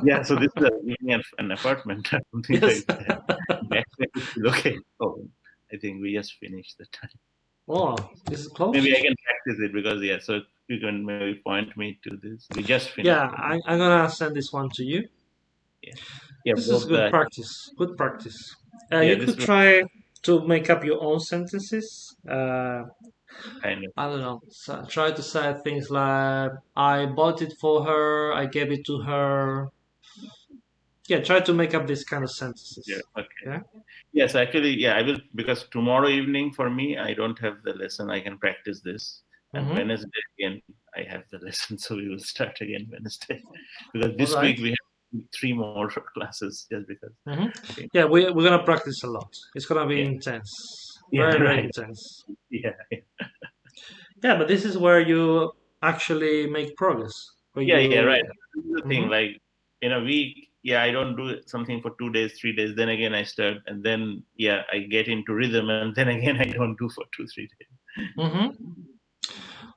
Speaker 2: yeah, so this is meaning of an apartment or something
Speaker 1: Yes.
Speaker 2: like that. Backpack is still okay. Oh, I think we just finished the time.
Speaker 1: Oh, this is
Speaker 2: Maybe I
Speaker 1: close.
Speaker 2: can practice it because yeah. So you can maybe point me to this. We just finished
Speaker 1: Yeah,
Speaker 2: it.
Speaker 1: I'm gonna send this one to you.
Speaker 2: Yeah, yeah.
Speaker 1: This is
Speaker 2: Both
Speaker 1: good
Speaker 2: the
Speaker 1: practice. Good practice.
Speaker 2: yeah.
Speaker 1: You
Speaker 2: This
Speaker 1: could
Speaker 2: was
Speaker 1: try to make up your own sentences.
Speaker 2: kind of
Speaker 1: I don't know. So try to say things like "I bought it for her," "I gave it to her." Yeah, try to make up these kind of
Speaker 2: yeah.
Speaker 1: sentences.
Speaker 2: Okay.
Speaker 1: Yeah.
Speaker 2: Yes, actually, yeah. I will because tomorrow evening for me, I don't have the lesson. I can practice this. And
Speaker 1: Mm-hmm.
Speaker 2: Wednesday again, I have the lesson, so we will start again Wednesday. Because
Speaker 1: All
Speaker 2: this
Speaker 1: right.
Speaker 2: week we have three more classes just because.
Speaker 1: Mm-hmm.
Speaker 2: Okay.
Speaker 1: Yeah, we're gonna practice a lot. It's gonna be
Speaker 2: Yeah.
Speaker 1: intense,
Speaker 2: Yeah.
Speaker 1: very very
Speaker 2: Right.
Speaker 1: intense.
Speaker 2: Yeah.
Speaker 1: Yeah, but this is where you actually make progress. Where
Speaker 2: Yeah. Yeah. Right.
Speaker 1: you.
Speaker 2: This is the thing.
Speaker 1: Mhm.
Speaker 2: Like in a week, yeah, I don't do something for 2 days, 3 days. Then again, I start, and then yeah, I get into rhythm, and then again, I don't do for 2, 3 days.
Speaker 1: Mhm.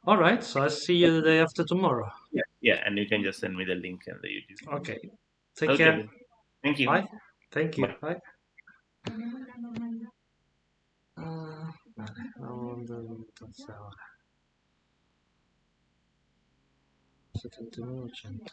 Speaker 1: All right. So I see you the day after tomorrow.
Speaker 2: Yeah. Yeah. And you can just send me the link and the YouTube.
Speaker 1: Okay. Take
Speaker 2: Okay.
Speaker 1: care.
Speaker 2: Then. Thank you.
Speaker 1: Bye. Thank you.
Speaker 2: Bye.
Speaker 1: Bye. Vale, entonces ahora. 79,80.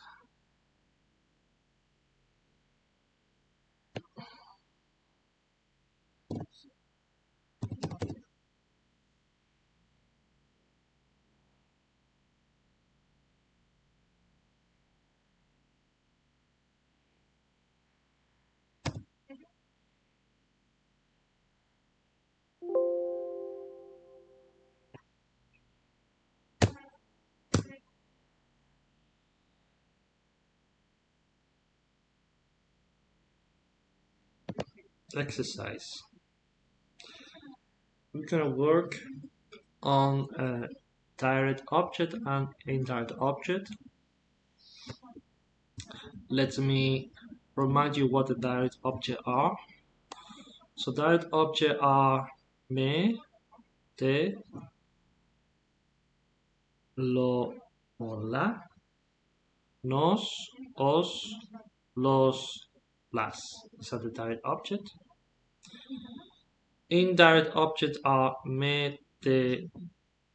Speaker 1: Exercise. We're gonna work on a direct object and indirect object. Let me remind you what the direct objects are. So direct objects are me, te, lo, o la, nos, os, los, las. These are the direct object. Indirect objects are me, te,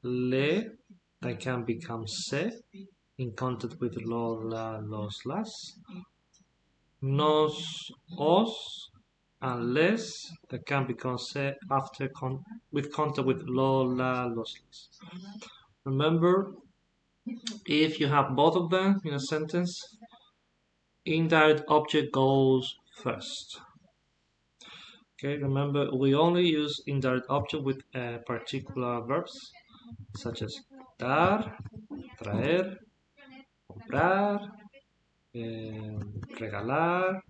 Speaker 1: le. They can become se in contact with lo, la, los, las. Nos, os, and les. They can become se after with contact with lo, la, los, las. Remember, if you have both of them in a sentence, indirect object goes first. Okay, remember we only use indirect object with particular verbs such as dar, traer, comprar, regalar.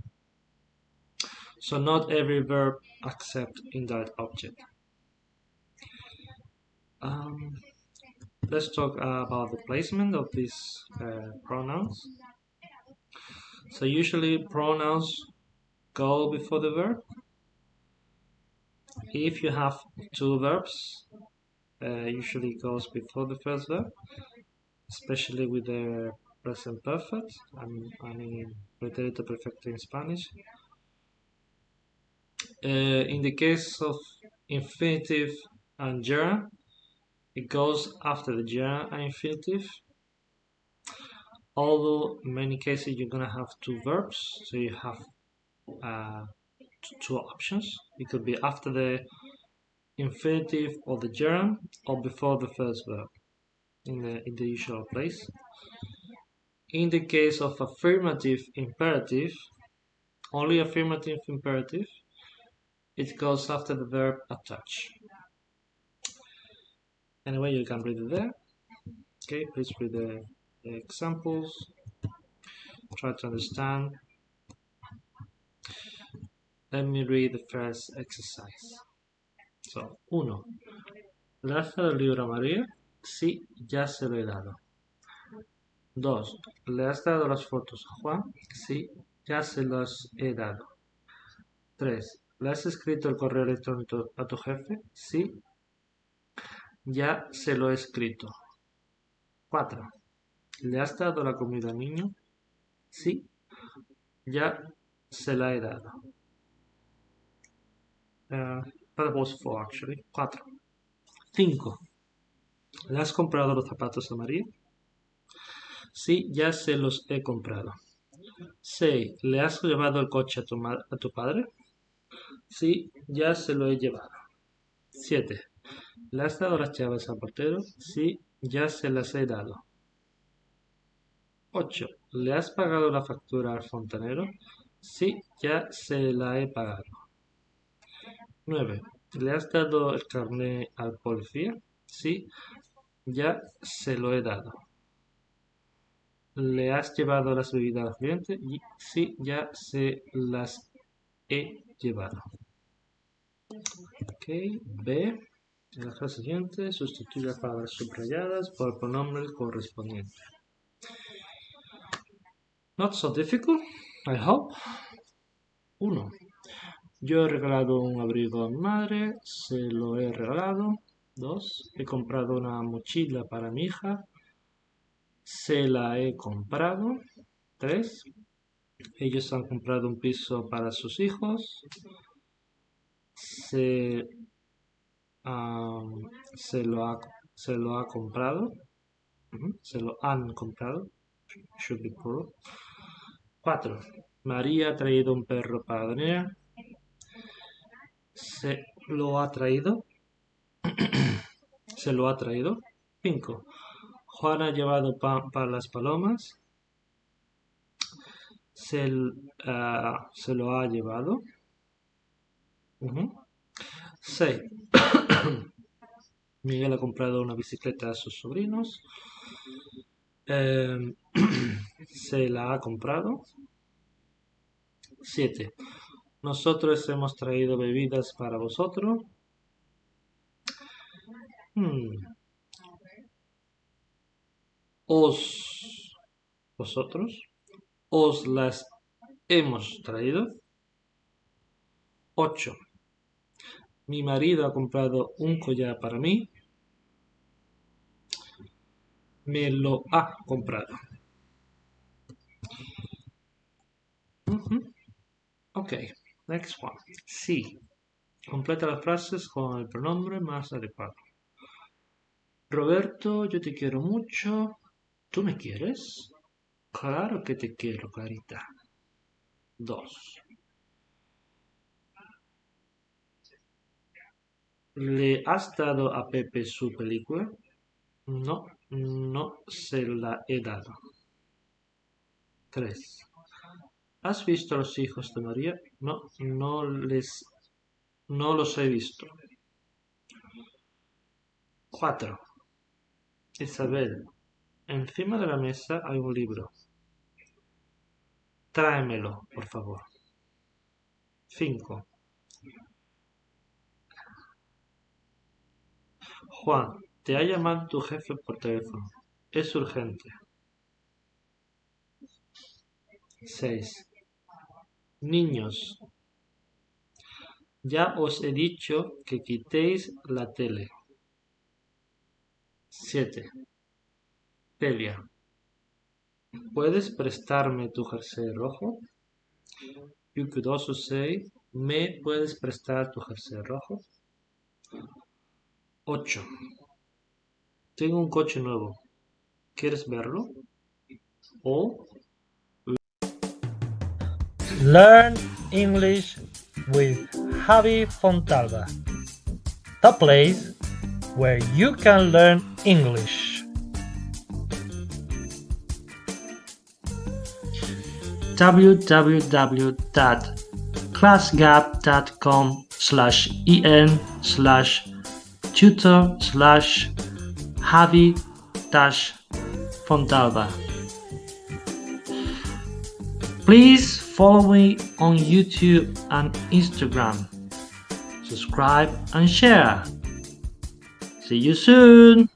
Speaker 1: So not every verb accepts indirect object. Um, let's talk about the placement of these pronouns. So usually pronouns go before the verb. If you have two verbs, usually goes before the first verb, especially with the present perfect. I mean, pretérito perfecto in Spanish. In the case of infinitive and gerund, it goes after the gerund and infinitive. Although in many cases you're gonna have two verbs, so you have uh, two options. It could be after the infinitive or the gerund, or before the first verb in the usual place. In the case of affirmative imperative, only affirmative imperative, it goes after the verb attach. Anyway, you can read it there. Okay, please read the examples. Try to understand. Let me read the first exercise. So, 1. ¿Le has dado el libro a María? Sí, ya se lo he dado. 2. ¿Le has dado las fotos a Juan? Sí, ya se las he dado. 3. ¿Le has escrito el correo electrónico a tu jefe? Sí, ya se lo he escrito. 4. ¿Le has dado la comida al niño? Sí, ya se la he dado. That was 4 actually. 4. 5. ¿Le has comprado los zapatos a María? Sí, ya se los he comprado. 6. ¿Le has llevado el coche a tu padre? Sí, ya se lo he llevado. 7. ¿Le has dado las llaves al portero? Sí, ya se las he dado. 8. ¿Le has pagado la factura al fontanero? Sí, ya se la he pagado. 9. ¿Le has dado el carné al policía? Sí, Ya se lo he dado. ¿Le has llevado las bebidas al cliente? Sí, ya se las he llevado. Ok, B. En la frase siguiente, sustituye las palabras subrayadas por el pronombre correspondiente. Not so difficult, I hope. 1. Yo he regalado un abrigo a mi madre, se lo he regalado. 2. He comprado una mochila para mi hija, se la he comprado. 3. Ellos han comprado un piso para sus hijos, se, se lo ha comprado. Se lo han comprado. Should be plural. 4. María ha traído un perro para Daniela. Se lo ha traído. Se lo ha traído. 5. Juan ha llevado pan para las palomas. Se lo ha llevado. 6. Miguel ha comprado una bicicleta a sus sobrinos. Se la ha comprado. 7. Nosotros hemos traído bebidas para vosotros. Vosotros. Os las hemos traído. 8. Mi marido ha comprado un collar para mí. Me lo ha comprado. Ok, next one. Sí. Completa las frases con el pronombre más adecuado. Roberto, yo te quiero mucho. ¿Tú me quieres? Claro que te quiero, Clarita. 2. ¿Le has dado a Pepe su película? No, no se la he dado. 3. ¿Has visto a los hijos de María? No, no los he visto. 4. Isabel, encima de la mesa hay un libro. Tráemelo, por favor. 5. Juan, te ha llamado tu jefe por teléfono. Es urgente. 6. Niños, ya os he dicho que quitéis la tele. 7. Celia, ¿puedes prestarme tu jersey rojo? You could also say, ¿me puedes prestar tu jersey rojo? 8. Tengo un coche nuevo. ¿Quieres verlo? O Learn English with Javi Fontalba, the place where you can learn English. www.classgap.com/en/tutor/Javi-Fontalba. Please follow me on YouTube and Instagram. Subscribe and share. See you soon!